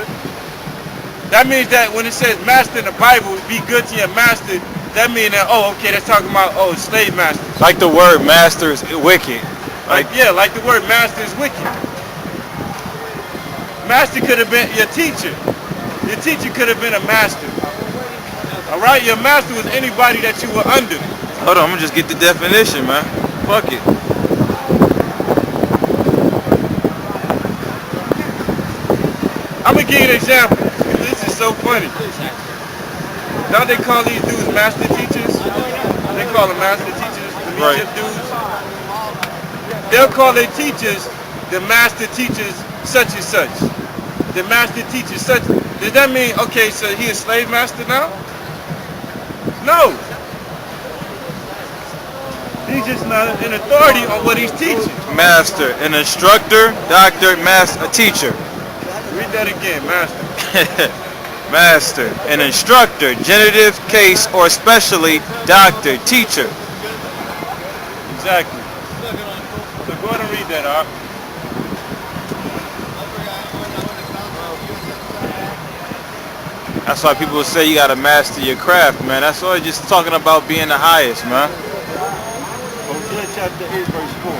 That means that when it says master in the Bible, be good to your master, that means that, oh, okay, that's talking about, slave master. Like the word master is wicked. Like the word master is wicked. Master could have been your teacher. Your teacher could have been a master. All right, your master was anybody that you were under. Hold on, I'm gonna just get the definition, man. Fuck it. I'm gonna give you an example. This is so funny. Now they call these dudes master teachers. They call them master teachers, the Egypt dudes. They'll call their teachers the master teachers such and such. The master teacher such. Does that mean, okay, so he a slave master now? No. He's just not an authority on what he's teaching. Master, an instructor, doctor, master, a teacher. Read that again, master. Master, an instructor, genitive, case, or especially doctor, teacher. Exactly. So go ahead and read that out. That's why people say you gotta master your craft, man. That's all just talking about being the highest, man. Hosea chapter 8 verse 4.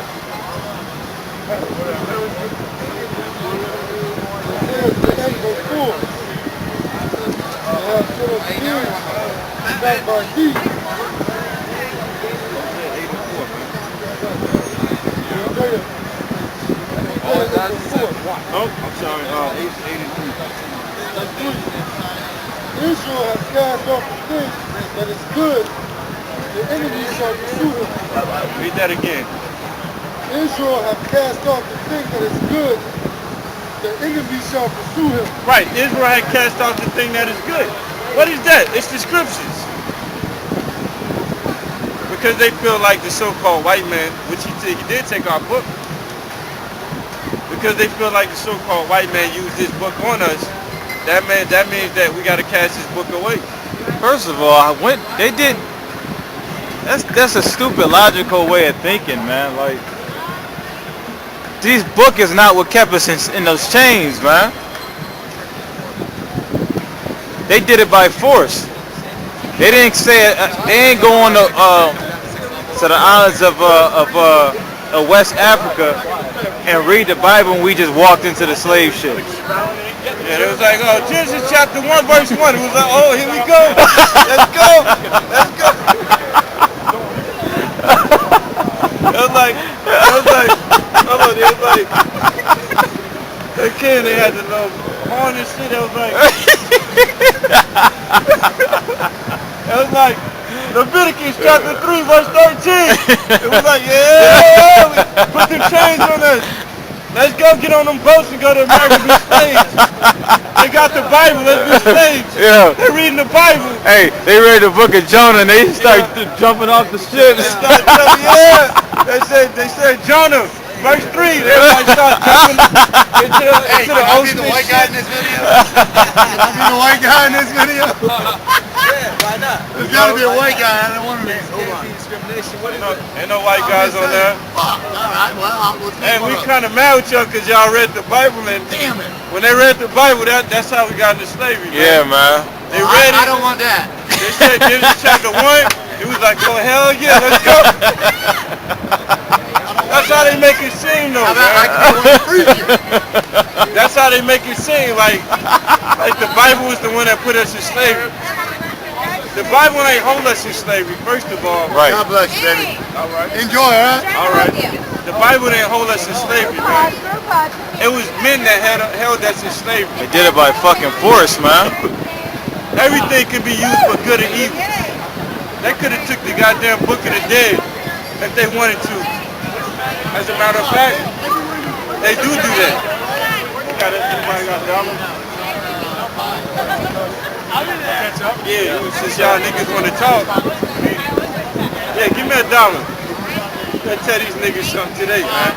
Isaiah. Isaiah 84. Oh, I'm sorry. 83. That's 3. Israel has cast off the thing that is good. The enemy shall pursue him. Read that again. Israel have cast off the thing that is good. The enemy shall pursue him. Right. Israel had cast off the thing that is good. What is that? It's the scriptures. Because they feel like the so-called white man, which he did take our book. Because they feel like the so-called white man used this book on us, that means that we got to cast this book away. First of all, they did. That's a stupid logical way of thinking, man. Like, this book is not what kept us in those chains, man. They did it by force. They didn't say it. They ain't going to the islands of West Africa and read the Bible, and we just walked into the slave ships. Yeah, it was like, Genesis chapter 1, verse 1. It was like, oh, here we go. Let's go. Let's go. It was like, again, they had the little horn and shit. It was like, Leviticus chapter 3, verse 13. It was like, yeah, put them chains on us. Let's go get on them boats and go to America and be slaves. They got the Bible, let's be slaves. Yeah. They're reading the Bible. Hey, they read the book of Jonah and they start jumping off the ships. They said Jonah, verse 3. Everybody start jumping into the ocean. The white guy in this video? Be the white guy in this video? Yeah, why not? There's gotta be a white guy. I don't want to be. Hold on. Ain't no white guys on there. Fuck. All right. Well, let's And we kind of mad with y'all because y'all read the Bible, and damn it. when they read the Bible, that's how we got into slavery. Yeah, man. They read it. I don't want that. They said Genesis chapter 1. It was like, oh hell yeah, let's go. That's how they make it seem, though, man. That's how they make it seem, like the Bible was the one that put us in slavery. The Bible ain't hold us in slavery, first of all. Right. God bless you, baby. All right. Enjoy, huh? All right. The Bible didn't hold us in slavery, man. It was men that held us in slavery. They did it by fucking force, man. Everything could be used for good and evil. They could have took the goddamn book of the dead if they wanted to. As a matter of fact, they do that. Anybody got dollars? Yeah, since y'all niggas want to talk. Yeah, give me $1. Let's tell these niggas something today, man.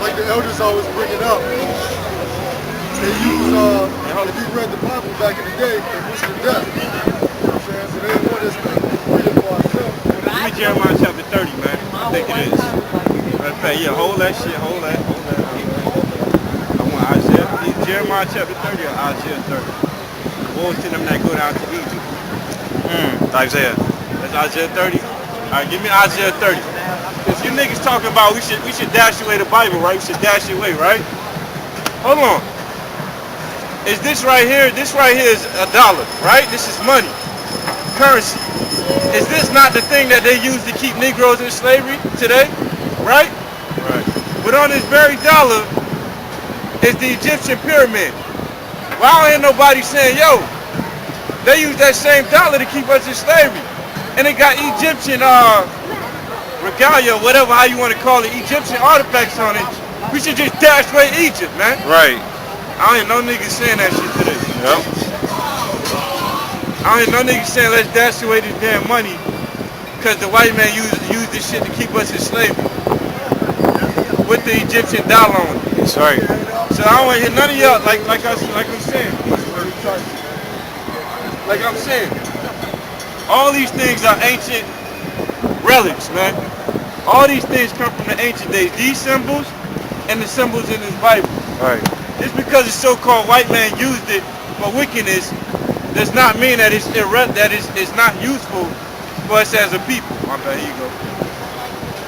Like the elders always bring it up. They use, if you read the Bible back in the day, they wish to death. You know what I'm saying? So they didn't want us to read it for ourselves. Give me Jeremiah chapter 30, man. I think it is. Matter of fact, yeah, hold that shit, hold that. I want Isaiah, Jeremiah chapter 30 or Isaiah 30. Woe to them that go down to Egypt. Isaiah. That's Isaiah 30. All right, give me Isaiah 30. Because you niggas talking about we should dash away the Bible, right? We should dash it away, right? Hold on. Is this right here? This right here is $1, right? This is money, currency. Is this not the thing that they use to keep Negroes in slavery today? Right? Right. But on this very dollar is the Egyptian pyramid. Why ain't nobody saying, yo, they use that same dollar to keep us in slavery? And it got Egyptian regalia, whatever how you want to call it, Egyptian artifacts on it. We should just dash away Egypt, man. Right. I ain't no niggas saying that shit today. Yep. I ain't no niggas saying let's dash away this damn money because the white man used this shit to keep us in slavery with the Egyptian dollar on it. That's right. So I don't want to hear none of y'all like I'm saying. All these things are ancient relics, man. All these things come from the ancient days. These symbols and the symbols in this Bible. Right. Just because the so-called white man used it for wickedness does not mean that it's not useful for us as a people. My bad, here you go.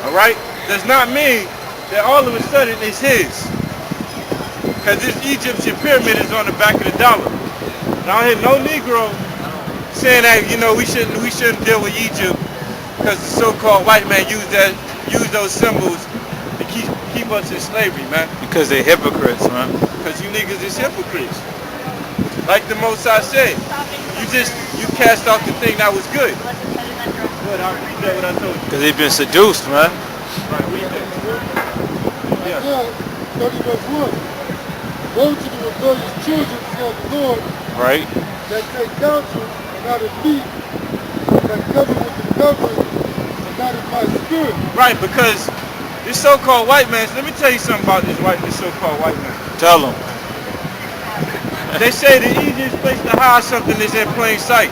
All right? Does not mean that all of a sudden it's his. Because this Egyptian pyramid is on the back of the dollar. And I don't hear no Negro saying that, you know, we shouldn't deal with Egypt because the so-called white man use those symbols to keep us in slavery, man. Because they're hypocrites, man. Because you niggas is hypocrites. Like the Most I said, you cast off the thing that was good. Good, I'll read that what I told you. Because they've been seduced, man. Right, read that. Yeah. 30 verse 1. Woe to the rebellious children, said the Lord, Right? that take counsel and not of me, that cover with the covering and not of my spirit. Right, because this so-called white man, let me tell you something about this so-called white man. Tell them. They say the easiest place to hide something is in plain sight.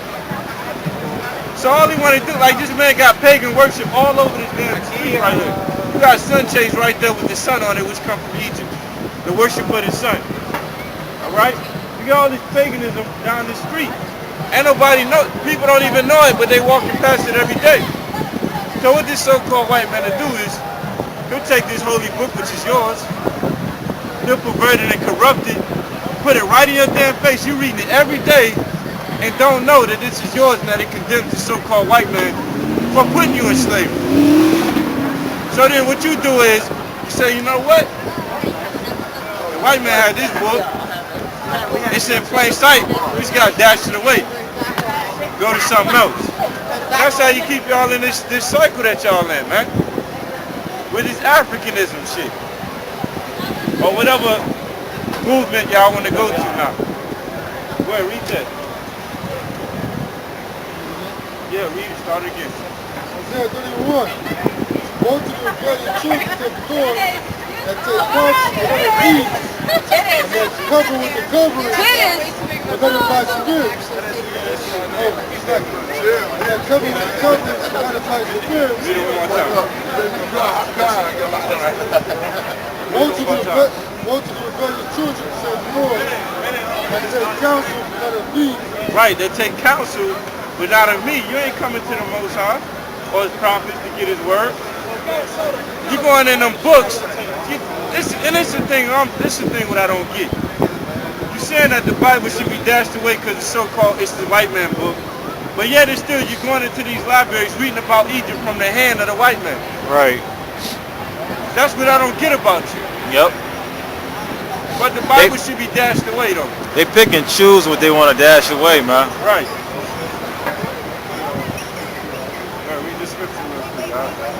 So all he want to do, like this man got pagan worship all over this damn TV right here. You got sunshades right there with the sun on it, which come from Egypt. The worship of the sun. Alright? You got all this paganism down the street. Ain't nobody know, people don't even know it, but they walking past it every day. So what this so-called white man will do is, he'll take this holy book, which is yours, he'll pervert it and corrupt it, put it right in your damn face. You reading it every day and don't know that this is yours and that it condemns the so-called white man for putting you in slavery. So then what you do is, you say, you know what? The white man had this book. It's in plain sight. We just got to dash it away. Go to something else. That's how you keep y'all in this cycle that y'all in, man. With this Africanism shit. Or whatever movement y'all want to go to now. Go ahead, read that. Yeah, read it. Start again. Isaiah 31. Woe to the rebellious children, said the Lord, that take counsel and not of me, and that cover with the covering and not of my spirit. And that cover with the covering and not of my spirit. Read it one more time. Woe to the rebellious children, said the Lord, that take counsel and not of me. Right, they take counsel, but not of me. You ain't coming to the Most High or his prophets to get his word. You going in them books. This is the thing what I don't get. You saying that the Bible should be dashed away because it's so-called, it's the white man book. But yet it's still, you're going into these libraries reading about Egypt from the hand of the white man. Right. That's what I don't get about you. Yep. But the Bible should be dashed away though. They pick and choose what they want to dash away, man. Right. Read the scripture real quick, all right?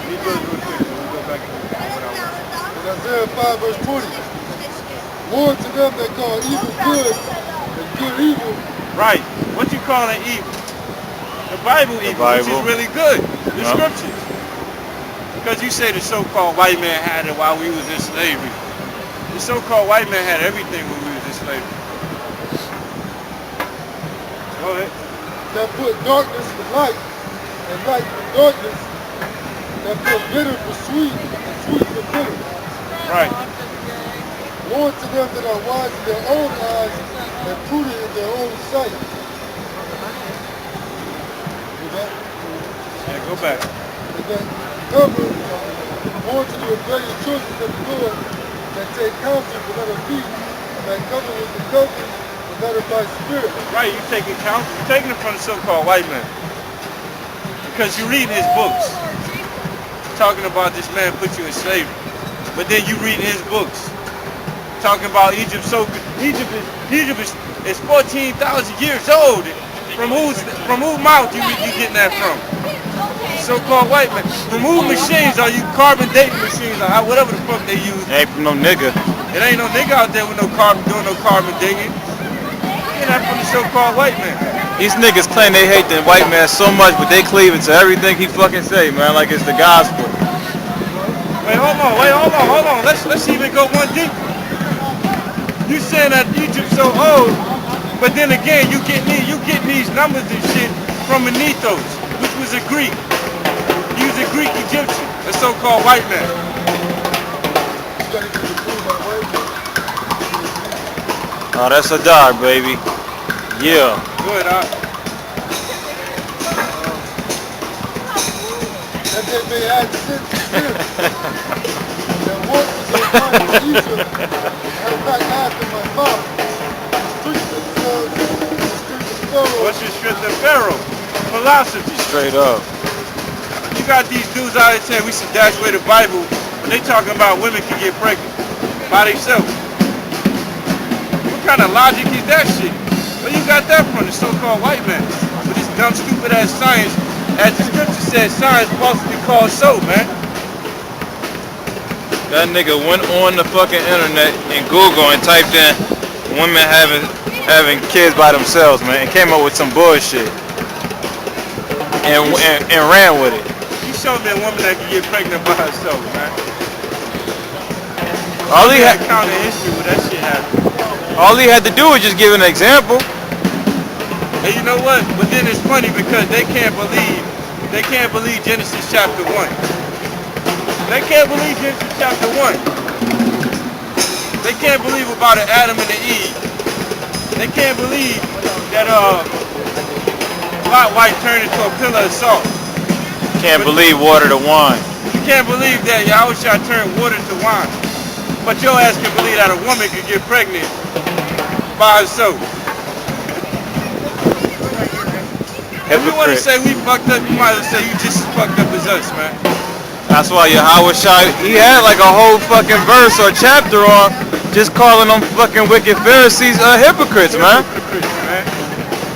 Read those real quick, so we go back to what I want. Isaiah 5 verse 20. Woe to them that call evil good and good evil. Right. What you calling evil? The Bible evil, which is really good. The scriptures. Because you say the so-called white man had it while we was in slavery. The so-called white man had everything when we was in slavery. Go ahead. That put darkness for light and light for darkness. That put bitter for sweet and sweet for bitter. Right. Woe to them that are wise in their own eyes and prudent in their own sight. Yeah, go back. And that cover, woe to the rebellious children of the Lord that take counsel but not of me, and that cover with the covering but not of my spirit. Right, you taking counsel, you're taking it from the so-called white man. Because you're reading his books. Talking about this man put you in slavery. But then you reading his books. Talking about Egypt Egypt is 14,000 years old. From whose mouth you getting that from? So-called white man. From whose machines are you carbon dating machines or whatever the fuck they use? Ain't from no nigga. It ain't no nigga out there with no carbon doing no carbon digging. Get that from the so-called white man. These niggas claim they hate the white man so much, but they cleave to everything he fucking say, man, like it's the gospel. Wait, hold on. Let's even go one deeper. You saying that Egypt's so old, but then again you getting these numbers and shit from Manethos, which was a Greek. He was a Greek Egyptian, a so-called white man. Oh, that's a dog, baby. Yeah. Good, That they may add sin to sin. And want to so far in Egypt, have not after my mouth. Preach themselves in the streets of Pharaoh. What's your strength of Pharaoh? Philosophy. Straight up. You got these dudes out here saying we should dash away the Bible when they talking about women can get pregnant by themselves. What kind of logic is that shit? Where you got that from? The so-called white man. With this dumb, stupid ass science. As the scripture says, science supposed to be called so, man. That nigga went on the fucking internet and Google and typed in women having kids by themselves, man, and came up with some bullshit and ran with it. You showed me a woman that can get pregnant by herself, man. All he had counter history where that shit happened. All he had to do was just give an example. And you know what? But then it's funny because they can't believe Genesis chapter 1. They can't believe Genesis chapter 1. They can't believe about an Adam and an Eve. They can't believe that Lot White turned into a pillar of salt. Can't believe water to wine. You can't believe that Yahushua turned water to wine. But your ass can believe that a woman could get pregnant by herself. If you want to say we fucked up, you might as well say you just as fucked up as us, man. That's why YAHAWASHI, he had like a whole fucking verse or chapter on just calling them fucking wicked Pharisees hypocrites, man.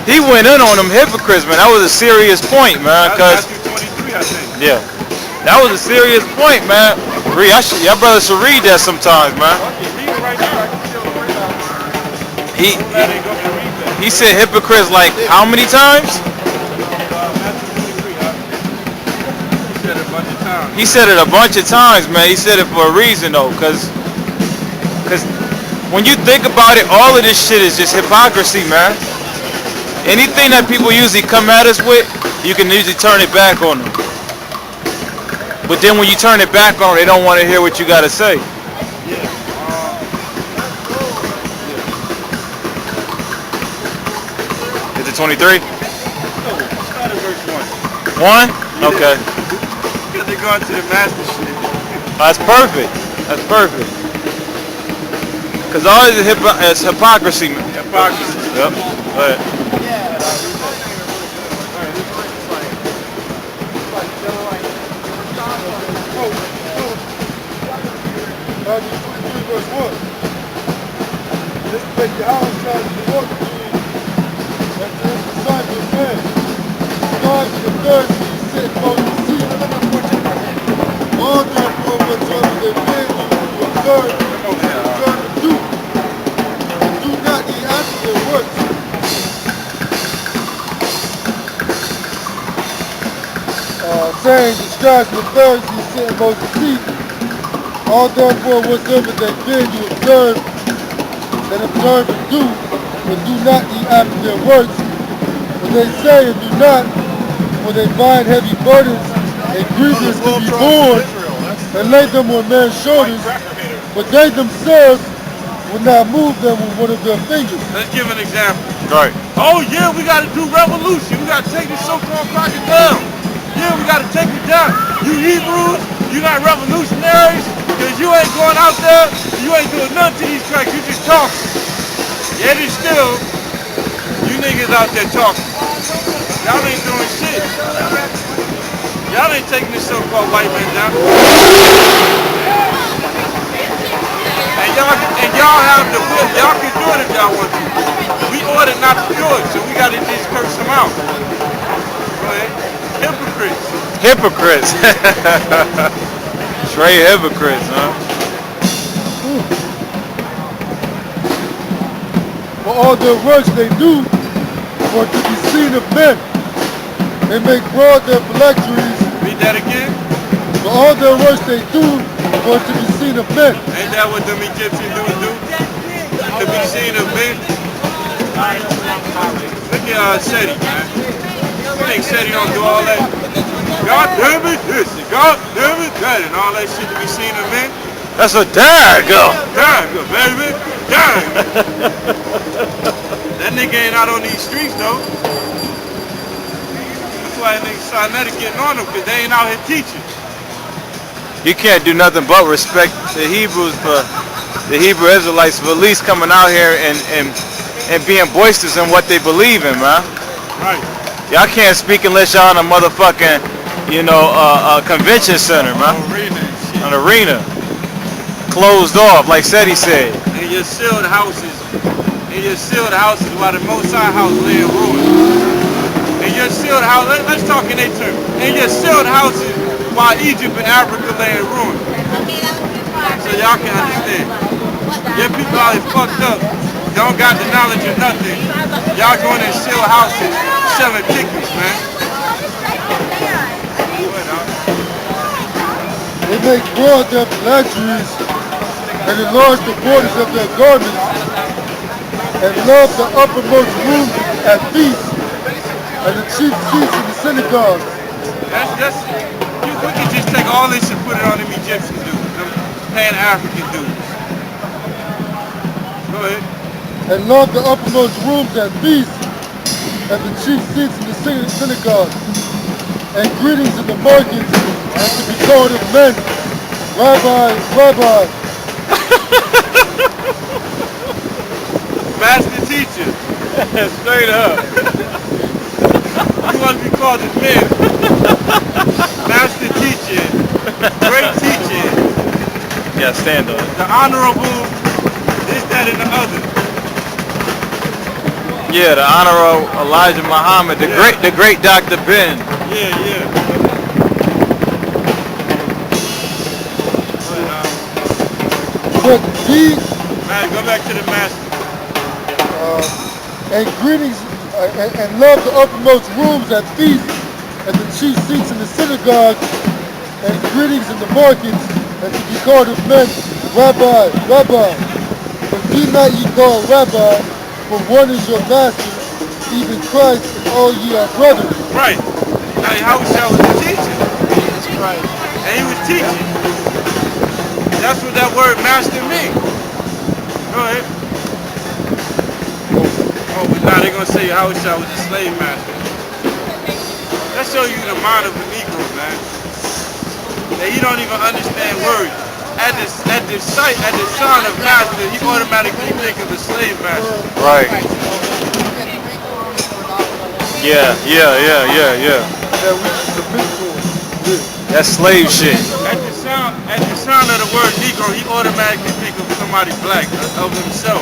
He went in on them hypocrites, man. That was a serious point, man. That's Matthew 23, I think. Yeah, that was a serious point, man. Y'all brothers should read that sometimes, man. He said hypocrites like how many times? He said it a bunch of times, man. He said it for a reason, though, because when you think about it, all of this shit is just hypocrisy, man. Anything that people usually come at us with, you can usually turn it back on them. But then when you turn it back on them, they don't want to hear what you got to say. Is it 23? Start at verse 1? 1. Okay. Because they're going to the master shit. That's perfect. That's perfect. Because all this is hypocrisy, man. Hypocrisy. Yep. Go ahead. Matthew 23 verse 1. This make Yahushua the multitude that the disciples said, God to the Pharisees sit on the seat. All therefore whatsoever they bid you to observe, observe and do. And do not ye after their works. Saying the scribes and the Pharisees sit in Moses' seat. All therefore whatsoever they bid you observe, then observe and do, but do not ye after their works. For they say and do not, for they find heavy burdens and grievous to be borne, and lay them on men's shoulders, but they themselves will not move them with one of their fingers. Let's give an example. Right. Oh yeah, we got to do revolution. We got to take this so-called project down. Yeah, we got to take it down. You Hebrews, you got revolutionaries, because you ain't going out there, you ain't doing nothing to these cracks, you just talking. Yet it's still, you niggas out there talking. Y'all ain't doing shit. Y'all ain't taking this so-called white man down. And y'all have the will, y'all can do it if y'all want to. We ordered not to do it, so we got to just curse them out. Go ahead. Hypocrites. Hypocrites. Straight hypocrites, huh? For all their works they do for to be seen of men. They make broad their phylacteries. Read that again. For all their works they do for to be seen of men. Ain't that what them Egyptians do? To be seen of men? Look at Seti, man. You think Seti don't do all that? God damn it this, God damn it that, and all that shit to be seen of men? That's a dagger. Dagger, baby. Dagger. That nigga ain't out on these streets, though. That's why niggas Sinaitic getting on them, because they ain't out here teaching. you can't do nothing but respect the Hebrews for the Hebrew Israelites for at least coming out here and being boisterous in what they believe in, man. Right. Y'all can't speak unless y'all in a motherfucking, a convention center, man. An arena. Closed off, like Seti said. And your sealed houses, while the Most High house lay in ruins. And your sealed house, let's talk in their terms. And your sealed houses while Egypt and Africa lay in ruins. So y'all can understand. Your people out here fucked up. Don't got the knowledge of nothing. Y'all going in sealed houses, selling tickets, man. They make broad their luxuries and enlarge the borders of their garments and love the uppermost rooms at feasts and the chief seats in the synagogues. We can just take all this and put it on them Egyptian dudes, them Pan-African dudes. Go ahead. And love the uppermost rooms at feasts and the chief seats in the synagogues, and greetings in the markets, and to be called of men, Rabbi, Rabbi. Master teacher. Straight up. You want to be called as men. Master teacher. Great teacher. Yeah, stand up. The honorable, this, that, and the other. Yeah, the honorable Elijah Muhammad, the great Dr. Ben. Yeah. But these, man, go back to the master. And greetings, and love the uppermost rooms at feasts, and the chief seats in the synagogues, and greetings in the markets, and to be called of men, Rabbi, Rabbi. But be not ye called Rabbi, for one is your master, even Christ, and all ye are brothers. Right. Now, Yahushua was a teacher. Right. And he was teaching. That's what that word master means. Go ahead. Oh, but now they're going to say Yahushua was a slave master. That shows you the mind of a Negro, man. That he don't even understand words. At the sign of master, he automatically think of a slave master. Right. Yeah. That's slave shit. At the sound of the word Negro, he automatically think of somebody black, of himself.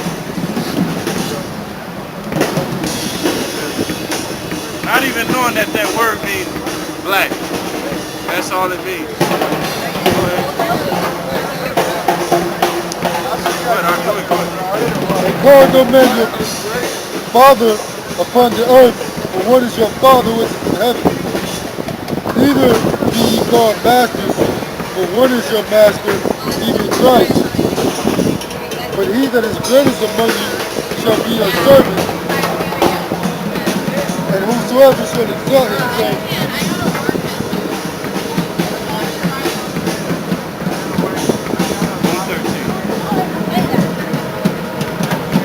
Not even knowing that word means black. That's all it means. Go ahead. And call no man your father upon the earth, for what is your father which is in heaven? Neither be ye called masters, for one is your master, even Christ. But he that is greatest among you shall be your servant, and whosoever shall exalt himself.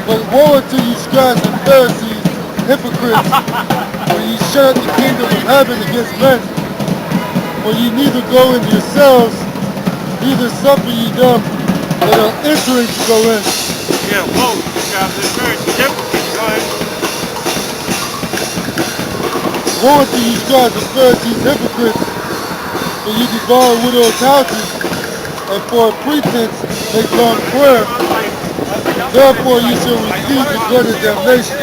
But woe unto you, scribes and Pharisees, hypocrites, for ye shut the kingdom of heaven against men. For ye neither go in yourselves, neither suffer ye them that are entering to go in. Yeah, whoa, scribes and Pharisees, hypocrites. Go ahead. Woe unto you, scribes and Pharisees, hypocrites, for ye devour widows' houses, and for a pretense make long prayer. Therefore you shall receive the greater damnation.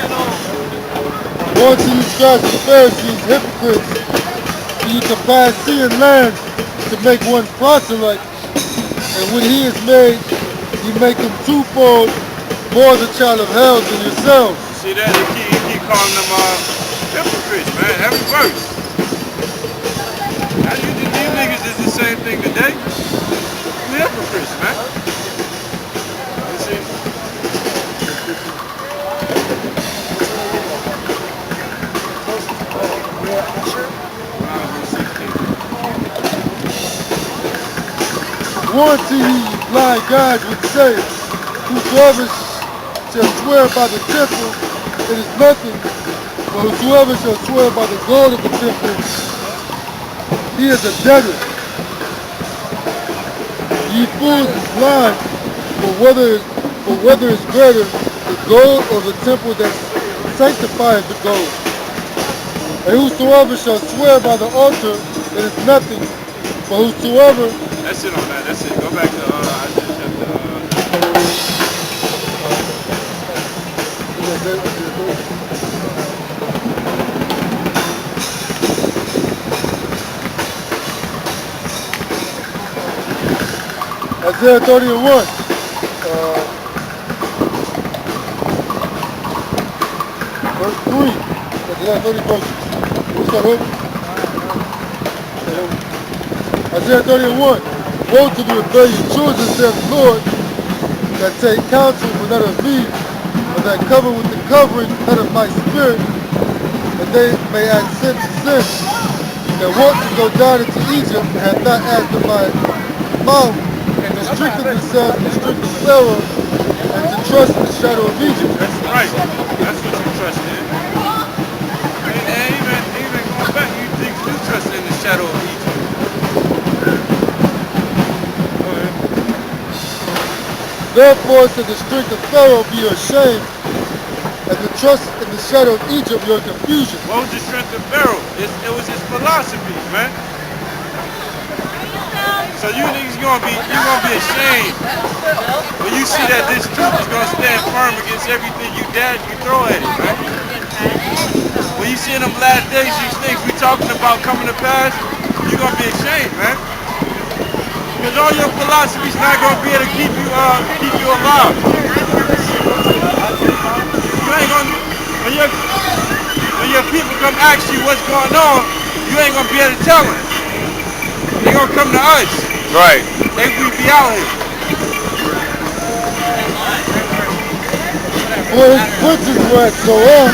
Woe unto you, scribes and Pharisees, hypocrites, for ye compass sea and land to make one proselyte, and when he is made, ye make him twofold more the child of hell than yourselves. See that? He keep calling them hypocrites, man. Every verse. Now, these niggas is the same thing today. We hypocrites, man. You see? Woe unto ye, blind guides, which say, whosoever shall swear by the temple, it is nothing, but whosoever shall swear by the gold of the temple, he is a debtor. Ye fools is blind, for whether is greater, the gold or the temple that sanctifieth the gold. And whosoever shall swear by the altar, it is nothing. For whosoever... That's it on that. That's it. Go back to Isaiah Isaiah 30:1. Verse 3. That's the last 30 verses. We'll start over. Isaiah 30:1. Woe to the rebellious children, saith the Lord, that take counsel but not of me, but that cover with the covering not of my spirit, that they may add sin to sin, that want to go down into Egypt and have not asked of my mouth, and to strengthen themselves in the strength of Pharaoh, and to trust in the shadow of Egypt. That's right. That's what you trust in. And even going back, you think you trust in the shadow of Egypt. Therefore, to the strength of Pharaoh be your shame, and the trust in the shadow of Egypt your confusion. What was the strength of Pharaoh? It was his philosophy, man. So you niggas you're gonna be ashamed when you see that this truth is gonna stand firm against everything you throw at it, man. When you see in them last days these things we talking about coming to pass, you're gonna be ashamed, man. Because all your philosophy's not gonna be able to keep you alive. You ain't gonna when your people come ask you what's going on, you ain't gonna be able to tell them. They gonna come to us. Right. We be out here. For his princes were at Zoan,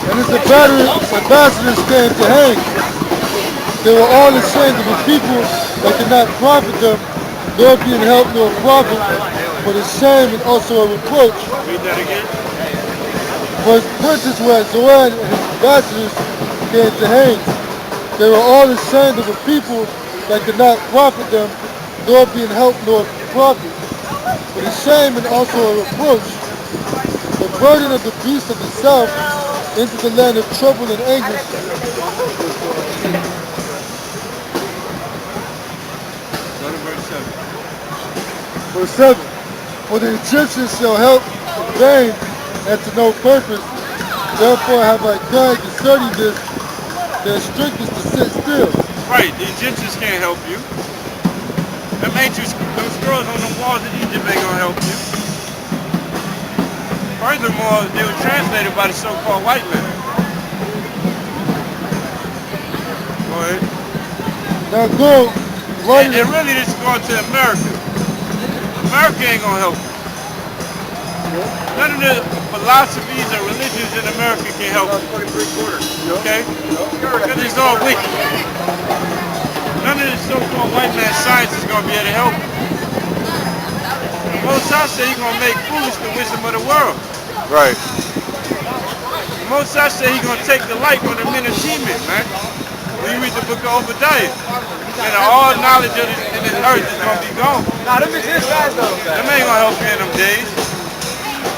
and his ambassadors came to hang. They were all ashamed of the people that could not profit them, nor being help nor profit, but a shame and also a reproach. Read that again. For his princes were at Zoan, and his ambassadors came to hang. They were all ashamed of the people that could not profit them, nor being help nor profit, but a shame and also a reproach. The burden of the beasts of the south into the land of trouble and anguish. Go to verse 7. Verse 7. For the Egyptians shall help in vain and to no purpose. Therefore have I cried concerning this, their strength is to sit still. Right, the Egyptians can't help you. Them scrolls on the walls of Egypt ain't gonna help you. Furthermore, they were translated by the so-called white man. Go ahead. Now go. And really this is going to America. America ain't gonna help you. None of the philosophies or religions in America can help you. Okay? Because it's all wicked. None of this so-called white man science is gonna be able to help you. Most I say he's gonna make foolish the wisdom of the world. Right. Most I say he's gonna take the light from the men of demons, man. When you read the book of Obadiah, and all knowledge of this earth is gonna be gone. Nah, them exist guys though. Them ain't gonna help you in them days.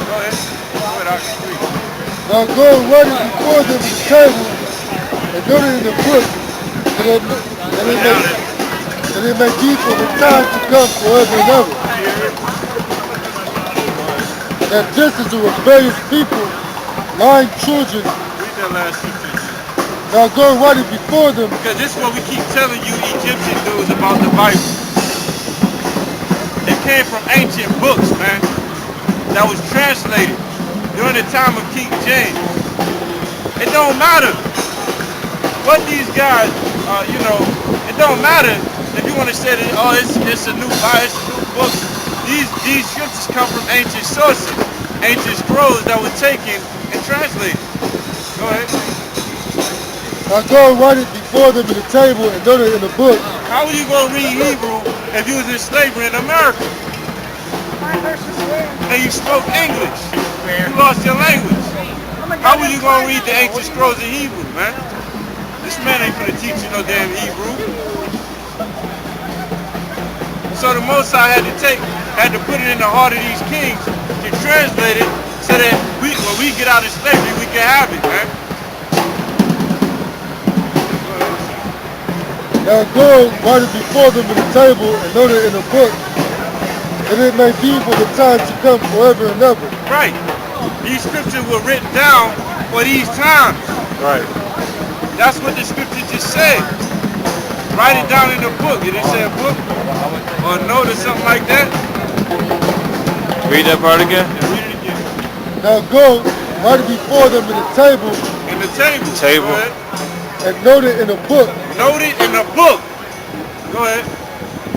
Go ahead. Go ahead, I can agree. Now go and write it before them in the table and note it in the book, and it may be for the time to come forever and ever. That this is a rebellious people, lying children. Read that last sentence. Now go and write it before them. Because this is what we keep telling you Egyptian dudes about the Bible. It came from ancient books, man, that was translated during the time of King James. It don't matter what these guys, it don't matter if you want to say that, oh, it's a new Bible, it's a new book. These scriptures come from ancient sources, ancient scrolls that were taken and translated. Go ahead. Now go and write it before them in the table and note it in the book. How are you going to read Hebrew if you was in slavery in America? and you spoke English. You lost your language. How were you going to read the ancient scrolls in Hebrew, man? This man ain't going to teach you no damn Hebrew. So the Most High had to put it in the heart of these kings to translate it so that when we get out of slavery, we can have it, man. Now go write it before them in the table and note it in a book, and it may be for the time to come forever and ever. Right. These scriptures were written down for these times. Right. That's what the scripture just said. Write it down in a book. Did it say a book? Or a note or something like that? Read that part again. Yeah, read it again. Now go write it before them in the table. In the table. Table. Go ahead. And note it in a book. Note it in a book. Go ahead.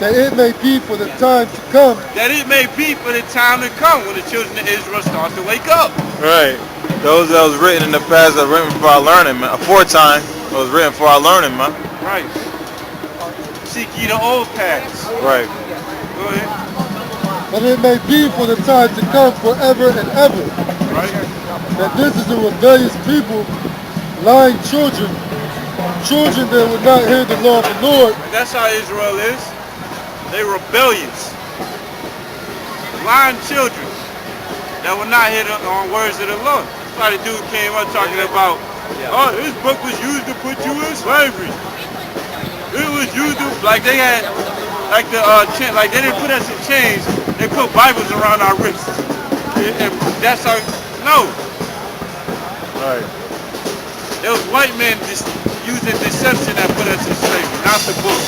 That it may be for the time to come. That it may be for the time to come when the children of Israel start to wake up. Right. Those that was written in the past are written for our learning, man. Aforetime was written for our learning, man. Right. Seek ye the old paths. Right. Go ahead. That it may be for the time to come forever and ever. Right. That this is a rebellious people, lying children, children that would not hear the law of the Lord. And that's how Israel is. They rebellious. Lying children that will not hear on words of the Lord. That's why the dude came up talking about, oh, this book was used to put you in slavery. It was used to, like they had, like the, like they didn't put us in chains, they put Bibles around our wrists. And that's how, no. Right. It was white men just using deception that put us in slavery, not the book.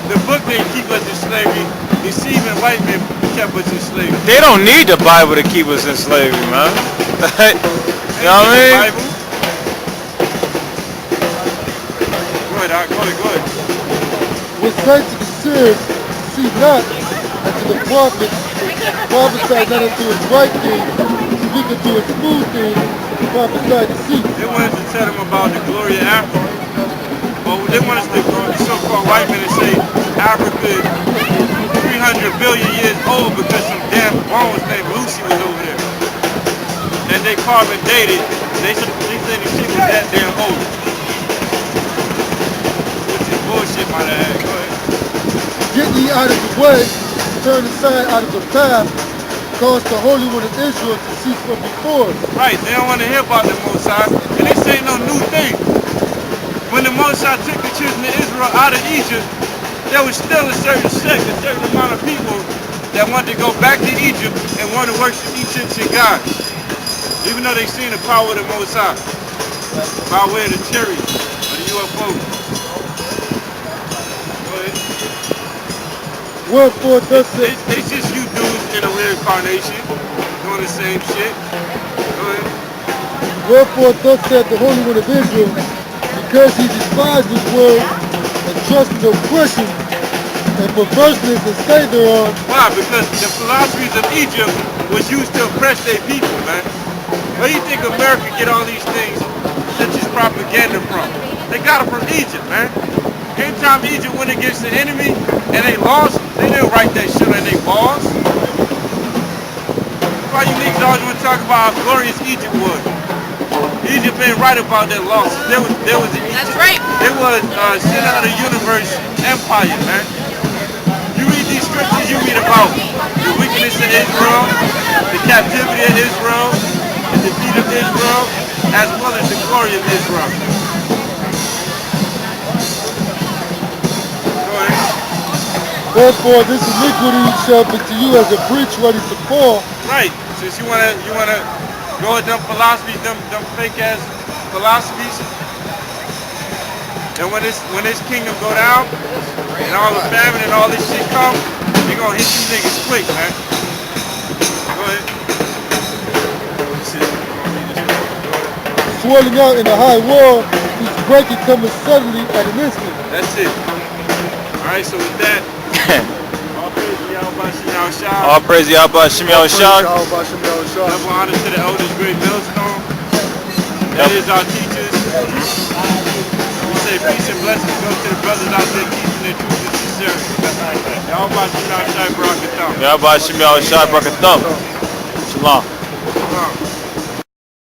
The book didn't keep us in slavery. Deceiving white men kept us in slavery. They don't need the Bible to keep us in slavery, man. You know what I mean? Bible. Go ahead, go ahead. Was said to the seers, see not, and to the prophets, prophesy not unto his right thing, speak unto his food thing, prophesy to see. They wanted to tell them about the glory of Africa. But they want us to go to so-called white men and say Africa is 300 billion years old because some damn bones named Lucy was over there. And they carbon dated. They said the shit was that damn old. Which is bullshit, my dad. Go ahead. Get ye out of the way, turn aside out of the path, cause the Holy One of Israel to cease from before us. Right, they don't want to hear about the Most High. And this ain't no new thing. When the Most High took the children of Israel out of Egypt, there was still a certain sect, a certain amount of people that wanted to go back to Egypt and wanted to worship Egyptian gods. Even though they seen the power of the Most High by way of the chariots or the UFOs. Go ahead. Wherefore thus said, They just you dudes in a reincarnation doing the same shit. Go ahead. wherefore thus said the Holy One of Israel, because he despised his word and trusted oppression and perverseness and stayed thereon. Why? Because the philosophies of Egypt was used to oppress their people, man. Where do you think America get all these things such as propaganda from? They got it from Egypt, man. Anytime Egypt went against the enemy and they lost, they didn't write that shit on their walls. Why you niggas always want to talk about how glorious Egypt was? Egypt ain't right about their losses. There was That's right. It was center of the universe empire, man. You read these scriptures, you read about the wickedness of Israel, the captivity of Israel, the defeat of Israel, as well as the glory of Israel. Go ahead. Therefore this iniquity shall be to you as a breach ready to fall. Right. Since you wanna go with them philosophies, them fake ass philosophies. And when this kingdom go down, and all the famine and all this shit come, they gonna hit you niggas quick, man. Go ahead. Swelling out in a high wall, whose breaking cometh suddenly at an instant. That's it. Alright, so with that, all praise to Yahweh, Shimi Yahawah. Double honor to the elders, great millstone. That is our teachers. We say peace and blessings go to the brothers out there teaching the truth and sincerity. Yahawah Shimi Al Shai Barakatam. Shalom.